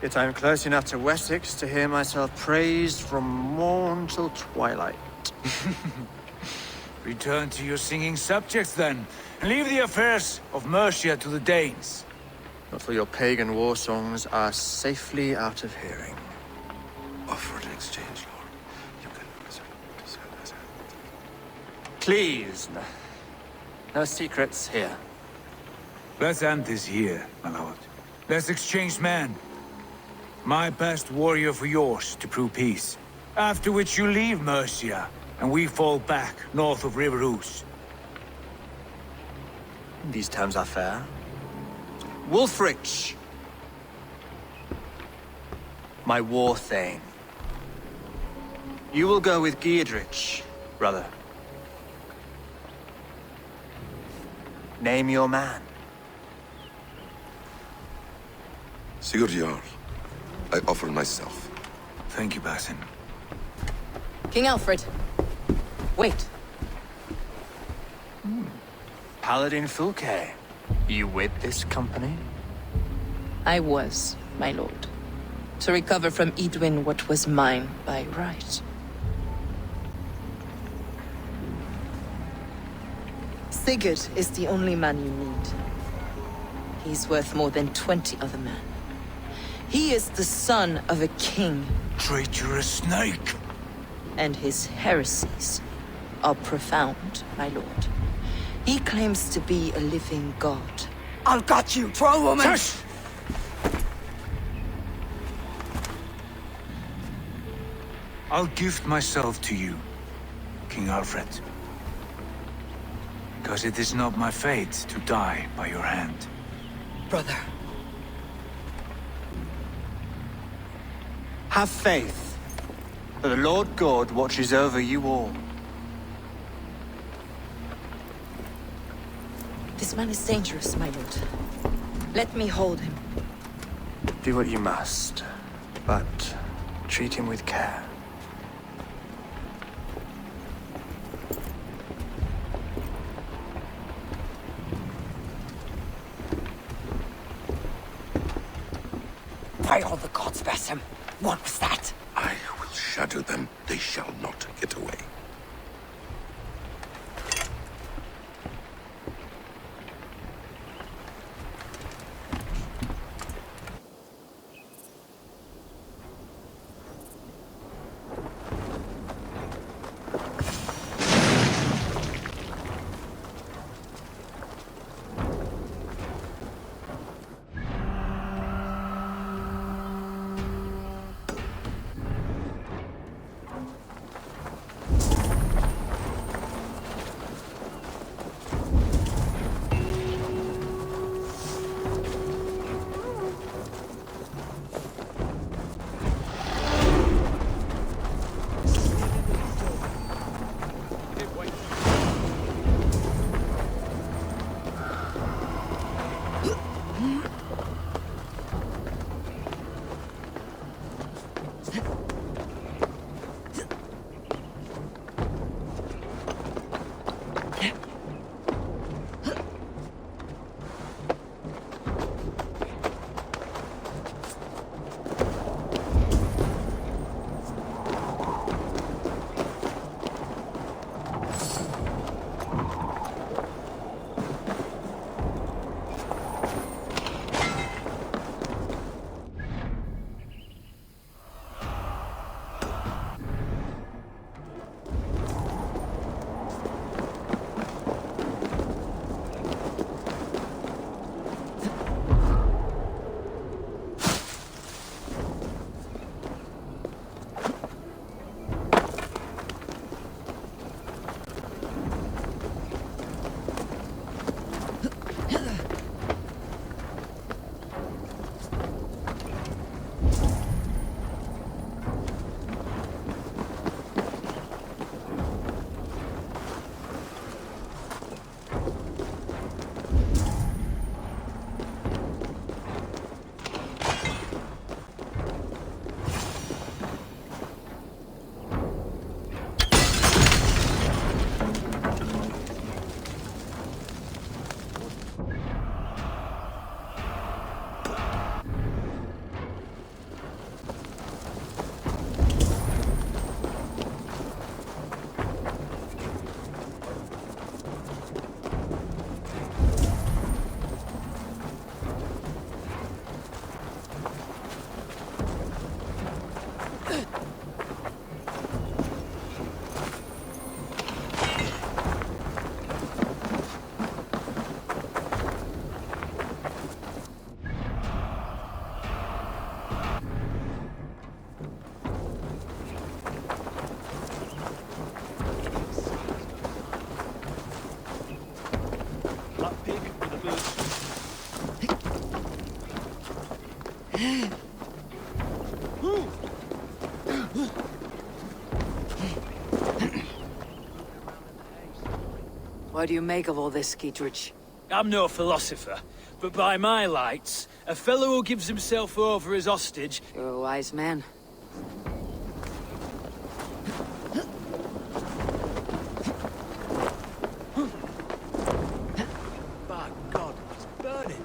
Yet I am close enough to Wessex to hear myself praised from morn till twilight. Return to your singing subjects, then, and leave the affairs of Mercia to the Danes. Not till your pagan war songs are safely out of hearing. Offer an exchange, Lord. You can... Please, no secrets here. Let's end this here, my lord. Let's exchange men. My best warrior for yours to prove peace. After which you leave Mercia, and we fall back north of River Ouse. These terms are fair. Wulfrich! My war thane. You will go with Geodrich, brother. Name your man. Sigurd Jarl, I offer myself. Thank you, Basin. King Alfred. Wait. Paladin Fulke, you with this company? I was, my lord. To recover from Edwin what was mine by right. Sigurd is the only man you need. He's worth more than 20 other men. He is the son of a king. Traitorous snake! And his heresies are profound, my lord. He claims to be a living god. I've got you, troll woman! Shush! I'll gift myself to you, King Alfred. Because it is not my fate to die by your hand. Brother. Have faith that the Lord God watches over you all. This man is dangerous, my lord. Let me hold him. Do what you must, but treat him with care. By all the gods, Basim. What was that? I will shatter them. They shall not get away. What do you make of all this, Skeetrich? I'm no philosopher, but by my lights, a fellow who gives himself over as hostage... You're a wise man. By God, it's burning.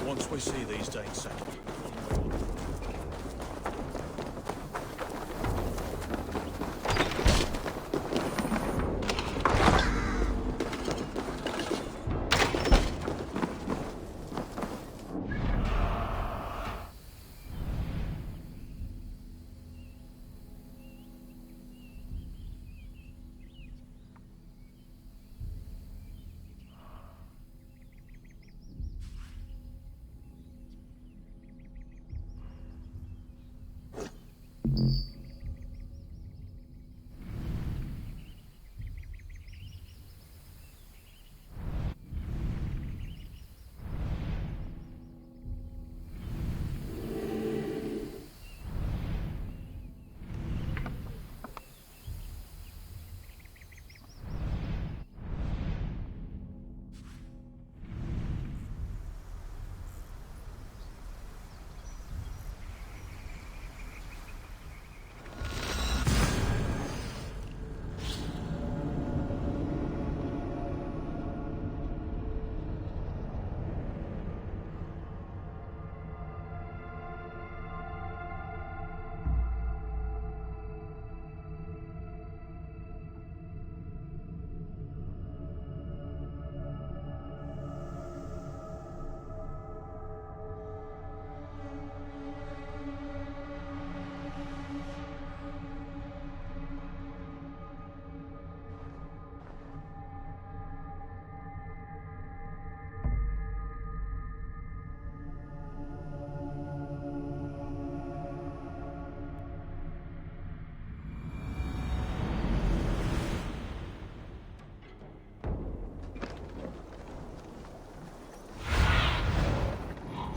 Once we see these Danes settled.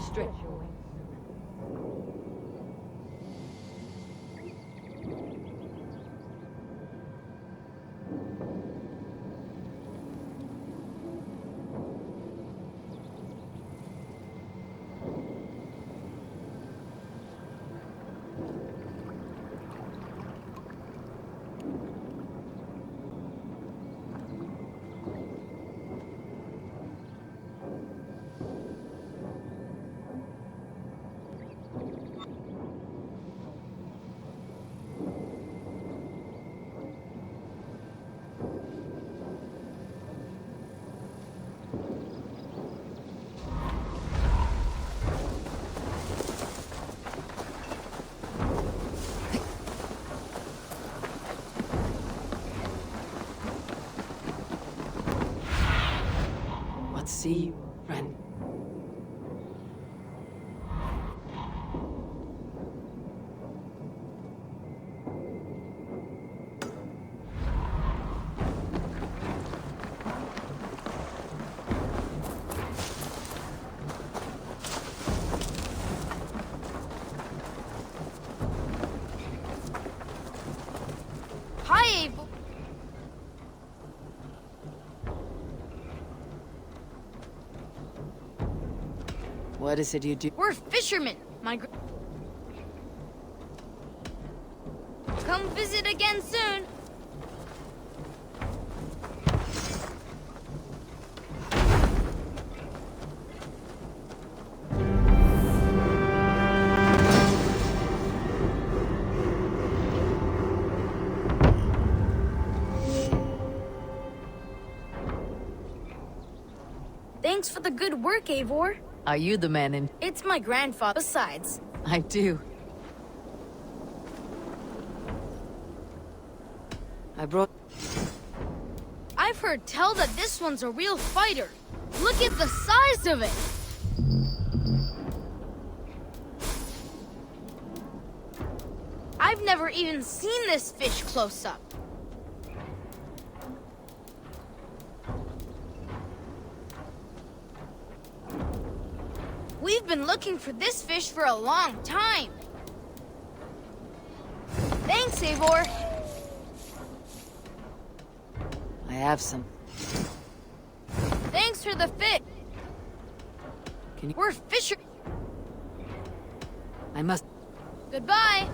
Stretch your wings. See you, friend. Bye, Eivor. What is it you do? We're fishermen. Come visit again soon. Thanks for the good work, Eivor. Are you the man in? It's my grandfather. Besides, I do. I've heard tell that this one's a real fighter. Look at the size of it! I've never even seen this fish close up. We've been looking for this fish for a long time. Thanks, Eivor. I have some. Thanks for the fit. We're fisher. I must. Goodbye.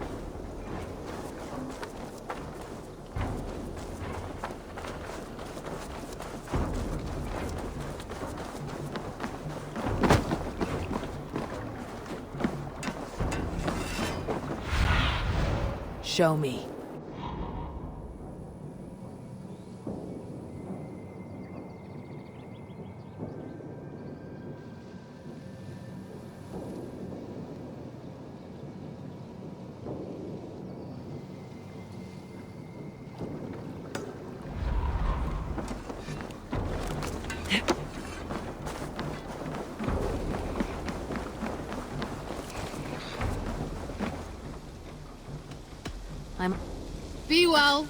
Show me. Be well.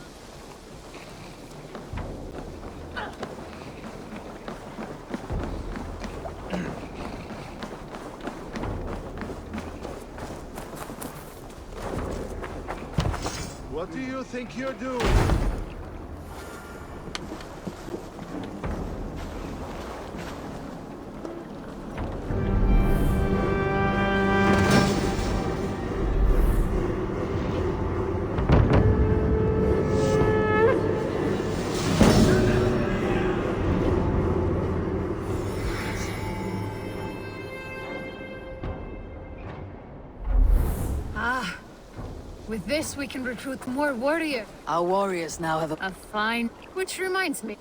What do you think you're doing? With this, we can recruit more warriors. Our warriors now have a fine... Which reminds me.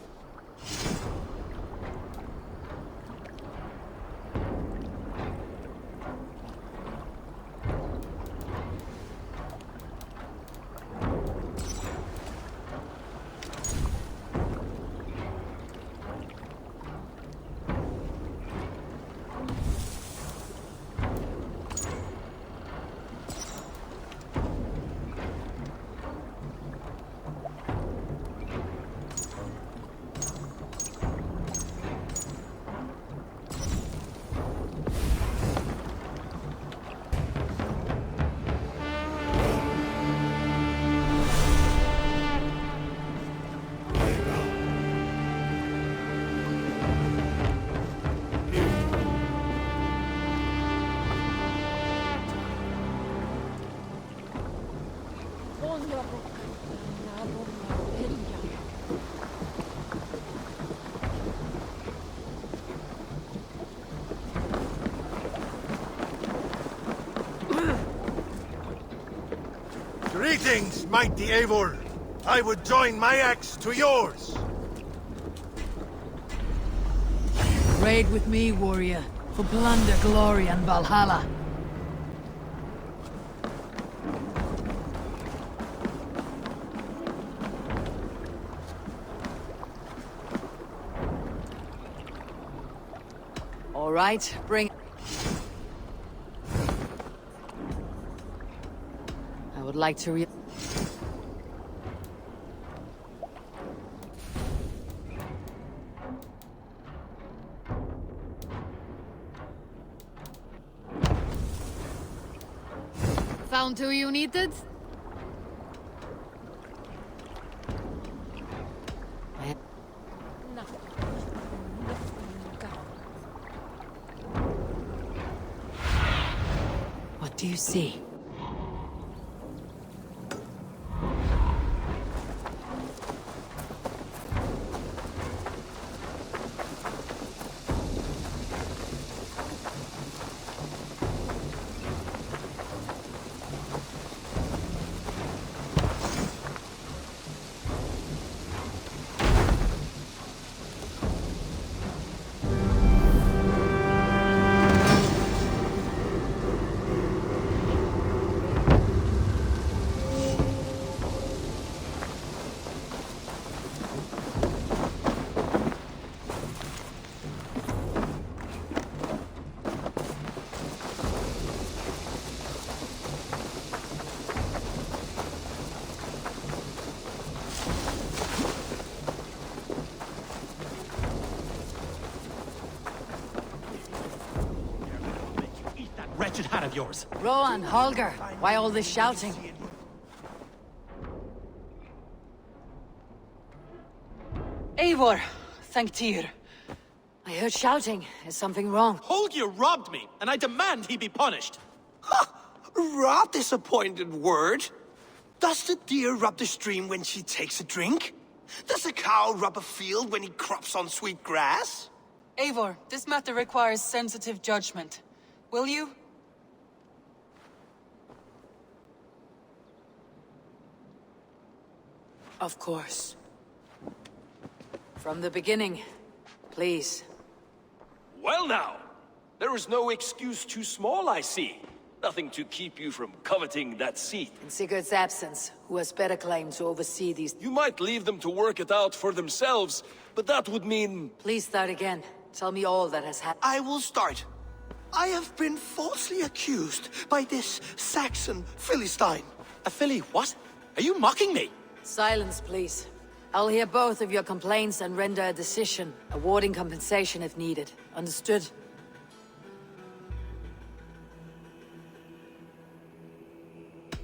Greetings, mighty Eivor. I would join my axe to yours. Raid with me, warrior, for plunder, glory, and Valhalla. All right, bring... I would like to Found who you needed? do you see? Wretched hat of yours. Rowan, Holger, why all this shouting? Eivor, thank Tyr. I heard shouting. Is something wrong? Holger robbed me, and I demand he be punished. Rub disappointed word. Does the deer rub the stream when she takes a drink? Does a cow rub a field when he crops on sweet grass? Eivor, this matter requires sensitive judgment. Will you? Of course. From the beginning, please. Well now, there is no excuse too small, I see. Nothing to keep you from coveting that seat. In Sigurd's absence, who has better claim to oversee these... You might leave them to work it out for themselves, but that would mean... Please start again. Tell me all that has happened. I will start. I have been falsely accused by this Saxon Philistine. A Philly what? Are you mocking me? Silence, please. I'll hear both of your complaints and render a decision, awarding compensation if needed. Understood?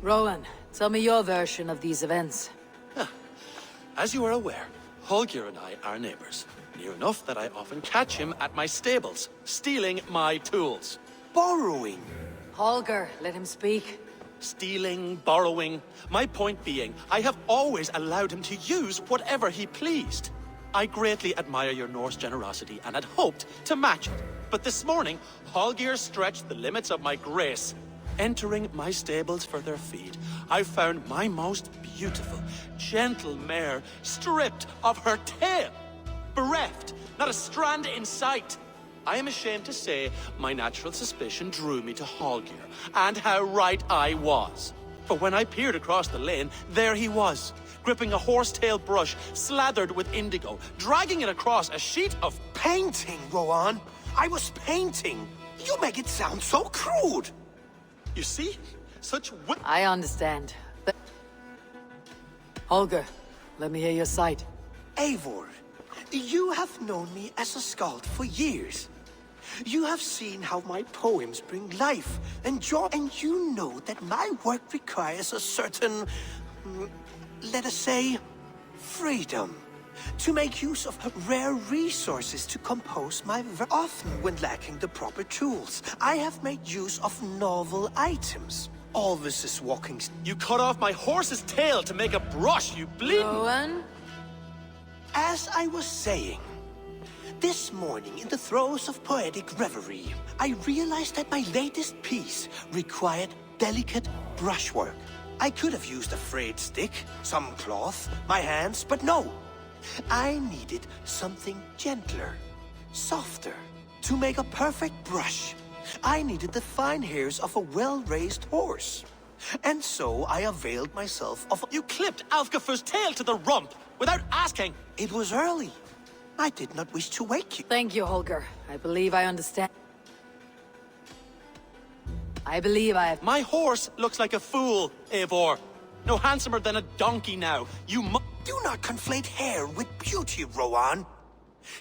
Rowan, tell me your version of these events. As you are aware, Holger and I are neighbors. Near enough that I often catch him at my stables, stealing my tools. Borrowing. Holger, let him speak. Stealing, borrowing. My point being, I have always allowed him to use whatever he pleased. I greatly admire your Norse generosity and had hoped to match it. But this morning, Holger stretched the limits of my grace. Entering my stables for their feed, I found my most beautiful, gentle mare stripped of her tail. Bereft, not a strand in sight. I am ashamed to say my natural suspicion drew me to Holger, and how right I was. For when I peered across the lane, there he was, gripping a horsetail brush slathered with indigo, dragging it across a sheet of... Painting, Rowan. I was painting. You make it sound so crude. You see? Such I understand. But... Holger, let me hear your side. Eivor, you have known me as a skald for years. You have seen how my poems bring life and joy, and you know that my work requires a certain, let us say, freedom. To make use of rare resources to compose my verse. Often when lacking the proper tools, I have made use of novel items. Always is walking... You cut off my horse's tail to make a brush, you bleeding... Rowan? As I was saying, this morning in the throes of poetic reverie, I realized that my latest piece required delicate brushwork. I could have used a frayed stick, some cloth, my hands, but no. I needed something gentler, softer. To make a perfect brush, I needed the fine hairs of a well-raised horse. And so I availed myself of... You clipped Alfgafur's tail to the rump, without asking. It was early. I did not wish to wake you. Thank you, Holger. I believe I understand. I believe I have... My horse looks like a fool, Eivor. No handsomer than a donkey now. You Do not conflate hair with beauty, Rowan.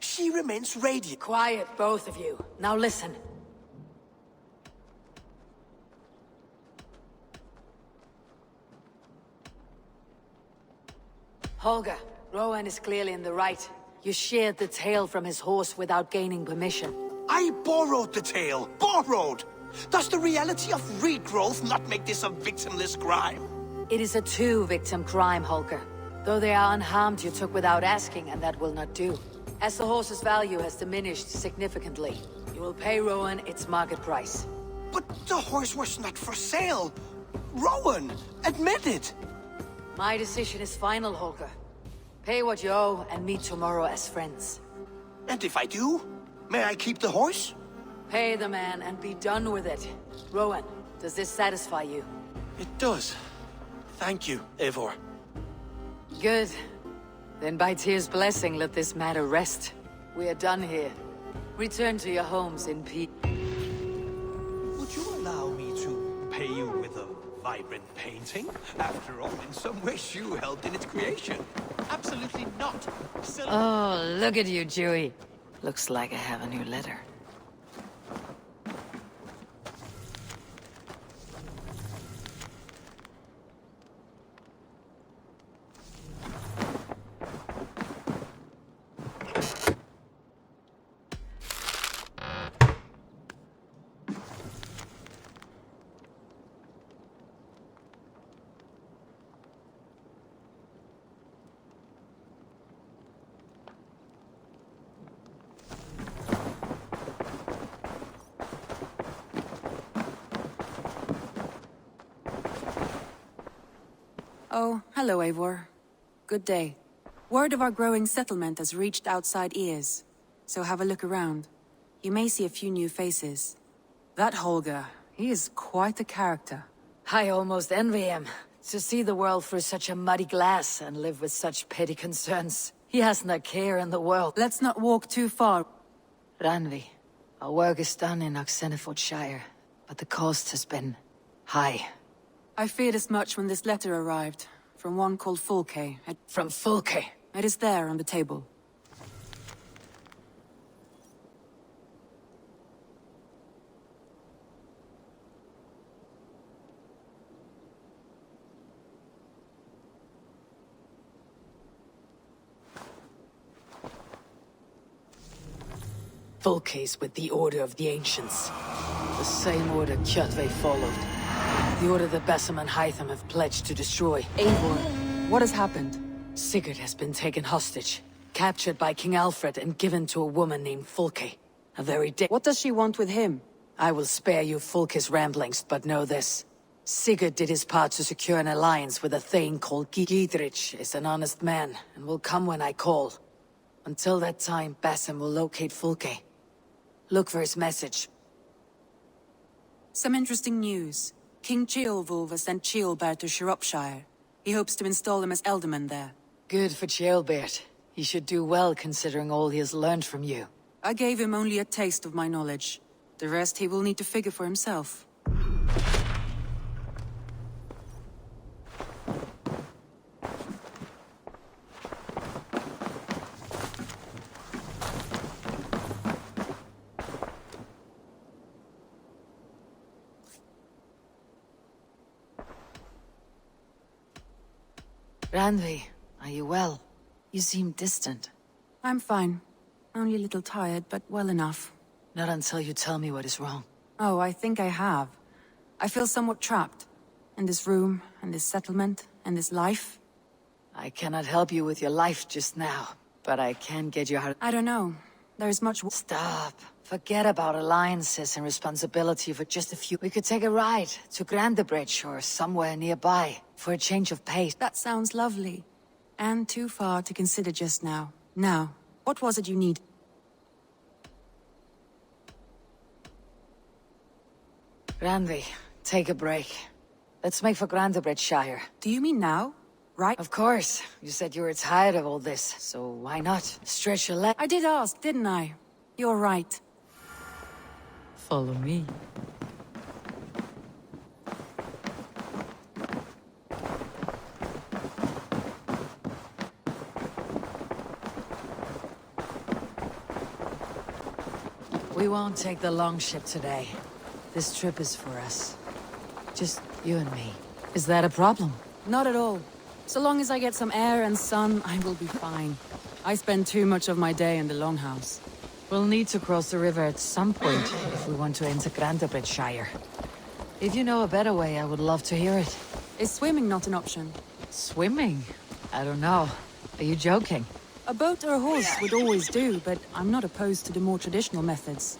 She remains radiant. Quiet, both of you. Now listen. Holger, Rowan is clearly in the right. You sheared the tail from his horse without gaining permission. I borrowed the tail. Borrowed! Does the reality of regrowth not make this a victimless crime? It is a two-victim crime, Holger. Though they are unharmed, you took without asking, and that will not do. As the horse's value has diminished significantly, you will pay Rowan its market price. But the horse was not for sale. Rowan, admit it. My decision is final, Holger. Pay what you owe and meet tomorrow as friends. And if I do, may I keep the horse? Pay the man and be done with it. Rowan, does this satisfy you? It does. Thank you, Eivor. Good. Then by Tyr's blessing, let this matter rest. We are done here. Return to your homes in peace. Would you allow me to pay you with a vibrant painting? After all, in some ways you helped in its creation. Absolutely not. Oh, look at you, Dewey. Looks like I have a new letter. Oh, hello, Eivor. Good day. Word of our growing settlement has reached outside ears, so have a look around. You may see a few new faces. That Holger, he is quite a character. I almost envy him. To see the world through such a muddy glass and live with such petty concerns. He hasn't a care in the world. Let's not walk too far. Ranvi, our work is done in Oxenfordshire, but the cost has been high. I feared as much when this letter arrived, from one called Fulke. From Fulke? It is there on the table. Fulke's with the Order of the Ancients. The same order Kjotve followed. The order that Basim and Hytham have pledged to destroy. Eivor, what has happened? Sigurd has been taken hostage, captured by King Alfred and given to a woman named Fulke. A very What does she want with him? I will spare you Fulke's ramblings, but know this. Sigurd did his part to secure an alliance with a thane called Gidrich is an honest man, and will come when I call. Until that time, Basim will locate Fulke. Look for his message. Some interesting news. King Ceolwulf has sent Ceolbert to Shropshire. He hopes to install him as Elderman there. Good for Ceolbert. He should do well considering all he has learned from you. I gave him only a taste of my knowledge. The rest he will need to figure for himself. Ranvi, are you well? You seem distant. I'm fine. Only a little tired, but well enough. Not until you tell me what is wrong. Oh, I think I have. I feel somewhat trapped. In this room, and this settlement, and this life. I cannot help you with your life just now, but I can get you out. I don't know. There's much... Stop. Forget about alliances and responsibility for just a few... We could take a ride to Grandebridge or somewhere nearby for a change of pace. That sounds lovely. And too far to consider just now. Now, what was it you need? Ranvi, take a break. Let's make for Grandebridgeshire. Do you mean now? Right? Of course. You said you were tired of all this, so why not? Stretch your leg. I did ask, didn't I? You're right. Follow me. We won't take the long ship today. This trip is for us. Just you and me. Is that a problem? Not at all. So long as I get some air and sun, I will be fine. I spend too much of my day in the longhouse. We'll need to cross the river at some point if we want to enter Grantebridgeshire. If you know a better way, I would love to hear it. Is swimming not an option? Swimming? I don't know. Are you joking? A boat or a horse would always do, but I'm not opposed to the more traditional methods.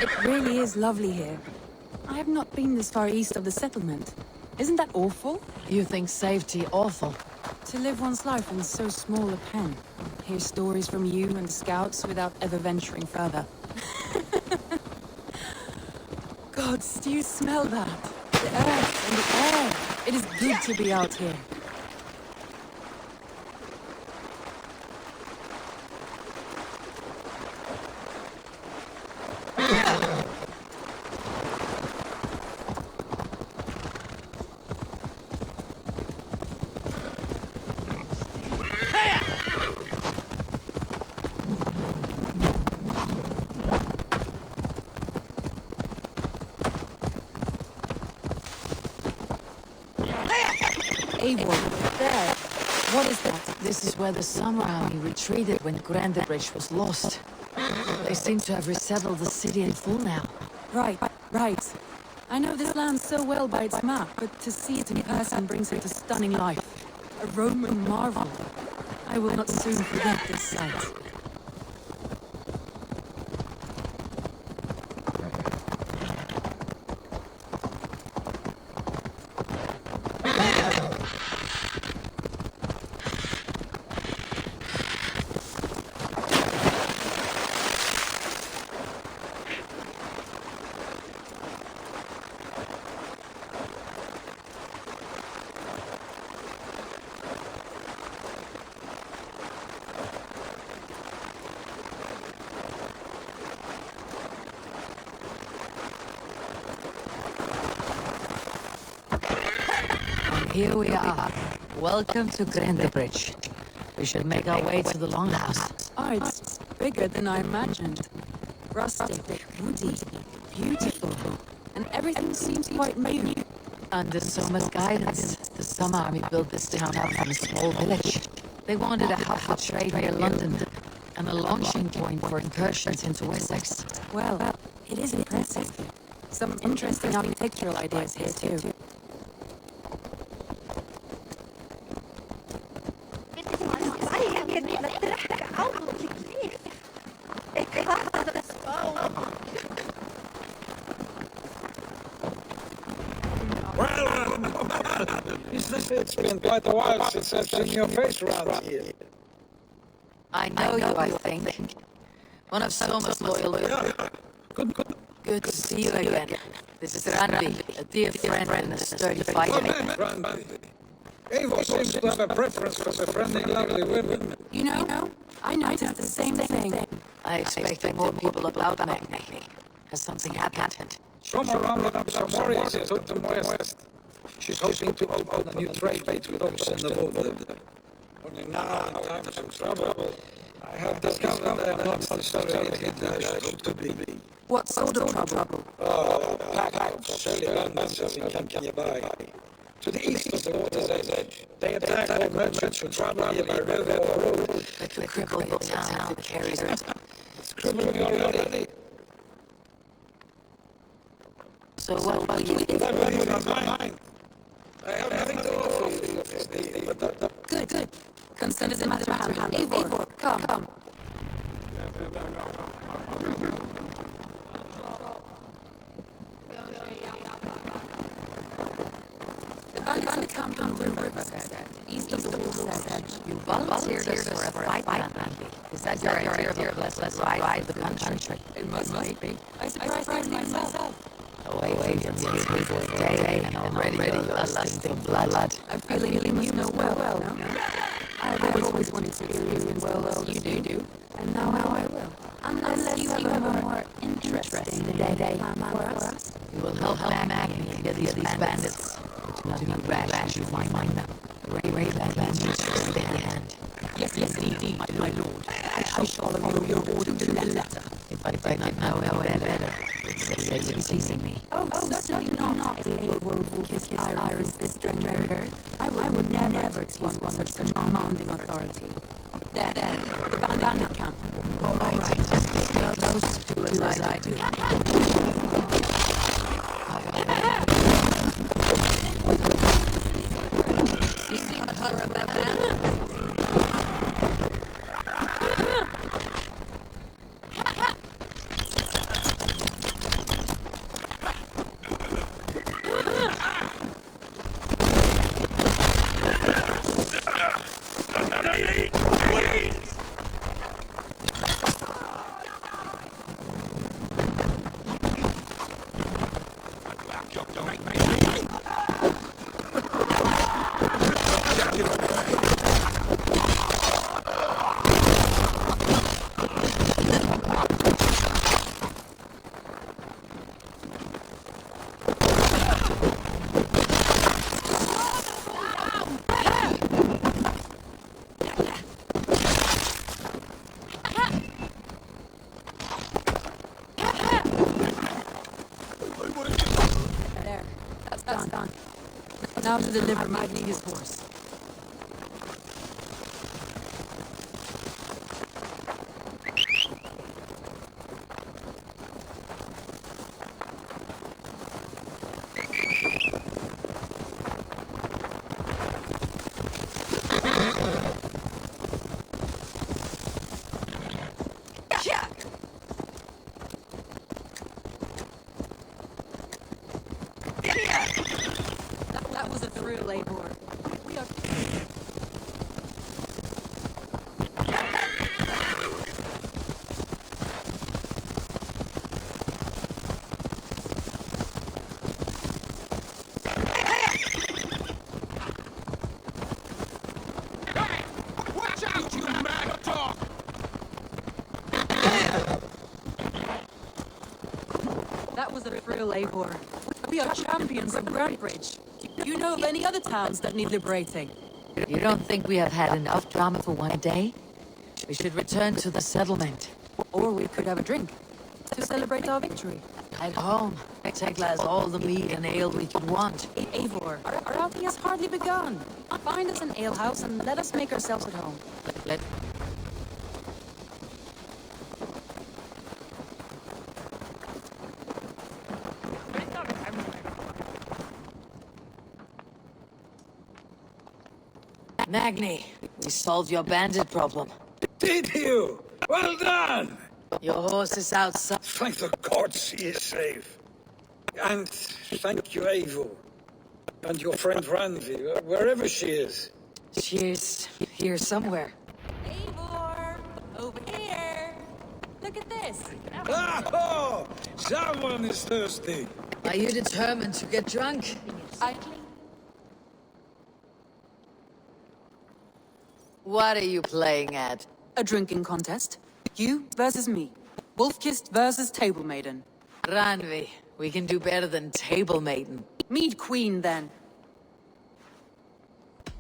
It really is lovely here. I have not been this far east of the settlement. Isn't that awful? You think safety awful? To live one's life in so small a pen. Hear stories from you and the scouts without ever venturing further. Gods, do you smell that? The earth and the air. It is good to be out here. Eivor, there. What is that? This is where the Summer Army retreated when Grantebridge was lost. They seem to have resettled the city in full now. Right. I know this land so well by its map, but to see it in person brings it to stunning life. A Roman marvel. I will not soon forget this sight. Here we are. Welcome to Grantebridge. We should make our way to the Longhouse. Oh, it's bigger than I imagined. Rustic, woody, beautiful. And everything seems quite new. Under Soma's guidance, the Summer Army built this town out from a small village. They wanted a hub for trade near London, and a launching point for incursions into Wessex. Well, it is impressive. Some interesting architectural ideas here too. It's been quite a while since I've seen your face around here. I know you, I think. One of Soma's loyal. Good to see you again. This is Randy, a dear friend and a sturdy fighter. Eivor seems to have a preference for befriending lovely women. You know, I noticed the same thing. I expected more people about me. Has something happened? Soma rounded up some warriors and took them west. She's hoping to open a new trade with Oaks and the border. Only now, in times of trouble, I have discovered they are not necessarily as I hope to be. What sort of trouble? Oh, a pack of silly landmass in nearby. To the east of the water's edge, they attack all merchants who travel here by river or road. They could cripple your town if it carries it. It's crippling me already. So what will you do? I believe in mine. I have nothing to offer you this day, but Good. Consent is a matter of hand. Eivor, come. come from the riverside, east of the wolf's edge. You volunteered us for a fight, Is that your idea of a blessed ride for the country? It must be. I surprised myself. Away from the evil day, and already lusting for blood. I'm feeling you must know well, no? I've always wanted to experience well as you do, and now I will. Unless you have a more interesting day for us. You will help Maggie get these bandits. To be rash, you find them. Brave bandits in their hand. Yes, indeed, my lord. I shall follow your order to the letter. If I did not know better, it's seizing me. Oh, certainly not. Eivor will kiss Iron's sister and murder. I would never tease one such commanding authority. There, the bandit camp. All right, close to as I do. You see the color of that banner? Now to deliver Magni his horse. That was a thrill, Eivor. We are... Watch out, you mad dog! That was a thrill, Eivor. We are champions of Grantbridge. Do you know of any other towns that need liberating? You don't think we have had enough drama for one day? We should return to the settlement. Or we could have a drink to celebrate our victory. At home, Tekla has all the meat and ale we could want. Eivor, our outing has hardly begun. Find us an alehouse and let us make ourselves at home. Let... Magni, we solved your bandit problem. Did you? Well done! Your horse is outside. Thank the gods he is safe. And thank you, Eivor. And your friend Randi, wherever she is. She is here somewhere. Eivor! Over here! Look at this! Oh! Someone is thirsty. Are you determined to get drunk? What are you playing at? A drinking contest. You versus me. Wolf-kissed versus Table Maiden. Ranvi, we can do better than Table Maiden. Mead Queen, then.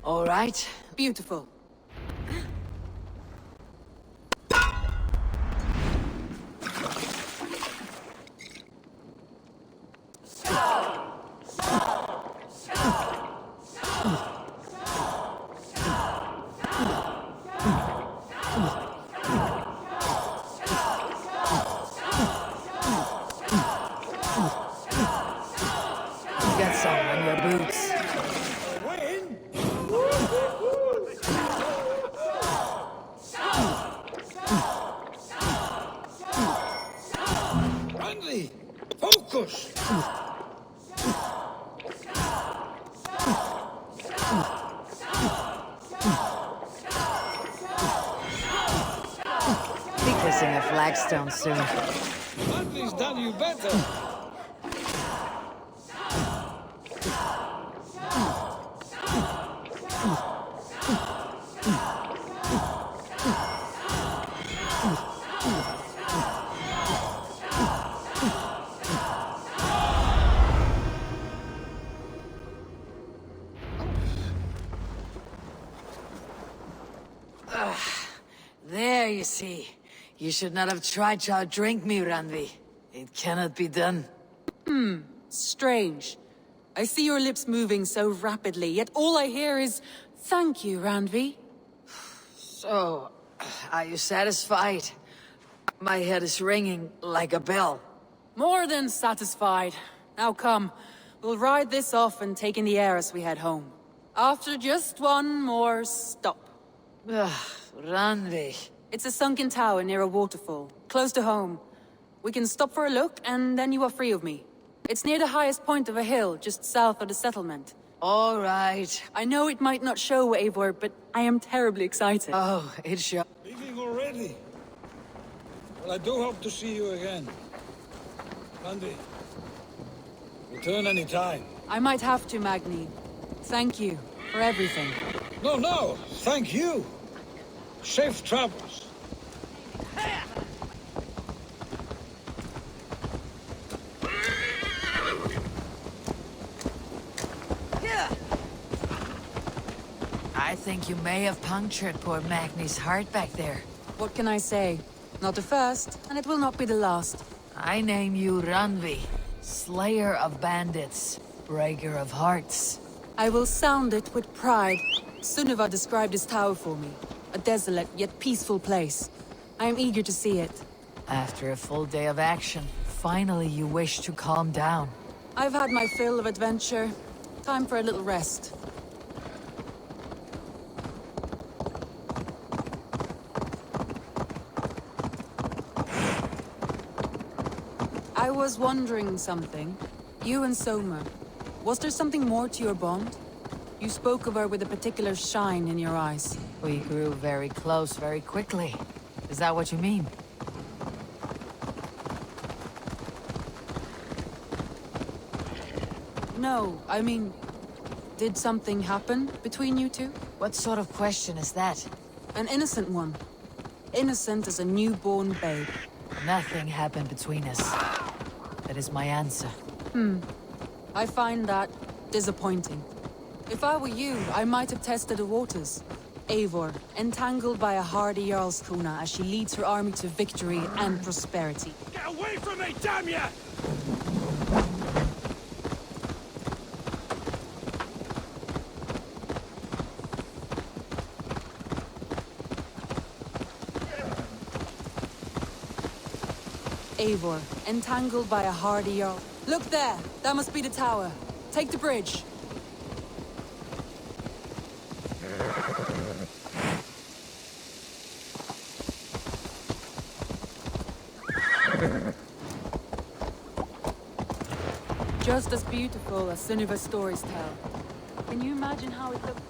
All right. Beautiful. Get some on your boots. kissing a flagstone soon. Nothing's done you better. There, you see. You should not have tried to outdrink me, Randvi. It cannot be done. Strange. I see your lips moving so rapidly, yet all I hear is, "Thank you, Randvi." So, are you satisfied? My head is ringing like a bell. More than satisfied. Now come, we'll ride this off and take in the air as we head home. After just one more stop. Randvi. It's a sunken tower near a waterfall, close to home. We can stop for a look, and then you are free of me. It's near the highest point of a hill, just south of the settlement. All right. I know it might not show, Eivor, but I am terribly excited. Oh, it shows. Leaving already? Well, I do hope to see you again. Randy, return any time. I might have to, Magni. Thank you for everything. No, thank you. Safe travels. I think you may have punctured poor Magni's heart back there. What can I say? Not the first, and it will not be the last. I name you Randvi, Slayer of Bandits, Breaker of Hearts. I will sound it with pride. Sunniva described this tower for me. A desolate yet peaceful place. I am eager to see it. After a full day of action, finally you wish to calm down. I've had my fill of adventure. Time for a little rest. I was wondering something. You and Soma. Was there something more to your bond? You spoke of her with a particular shine in your eyes. We grew very close very quickly. Is that what you mean? No, I mean... Did something happen between you two? What sort of question is that? An innocent one. Innocent as a newborn babe. Nothing happened between us. That is my answer. I find that disappointing. If I were you, I might have tested the waters. Eivor, entangled by a hardy Jarlskona as she leads her army to victory and prosperity. Get away from me, damn ya! Eivor, entangled by a hardy Jarl. Look there! That must be the tower. Take the bridge. Just as beautiful as Sunniva's stories tell. Can you imagine how it looked?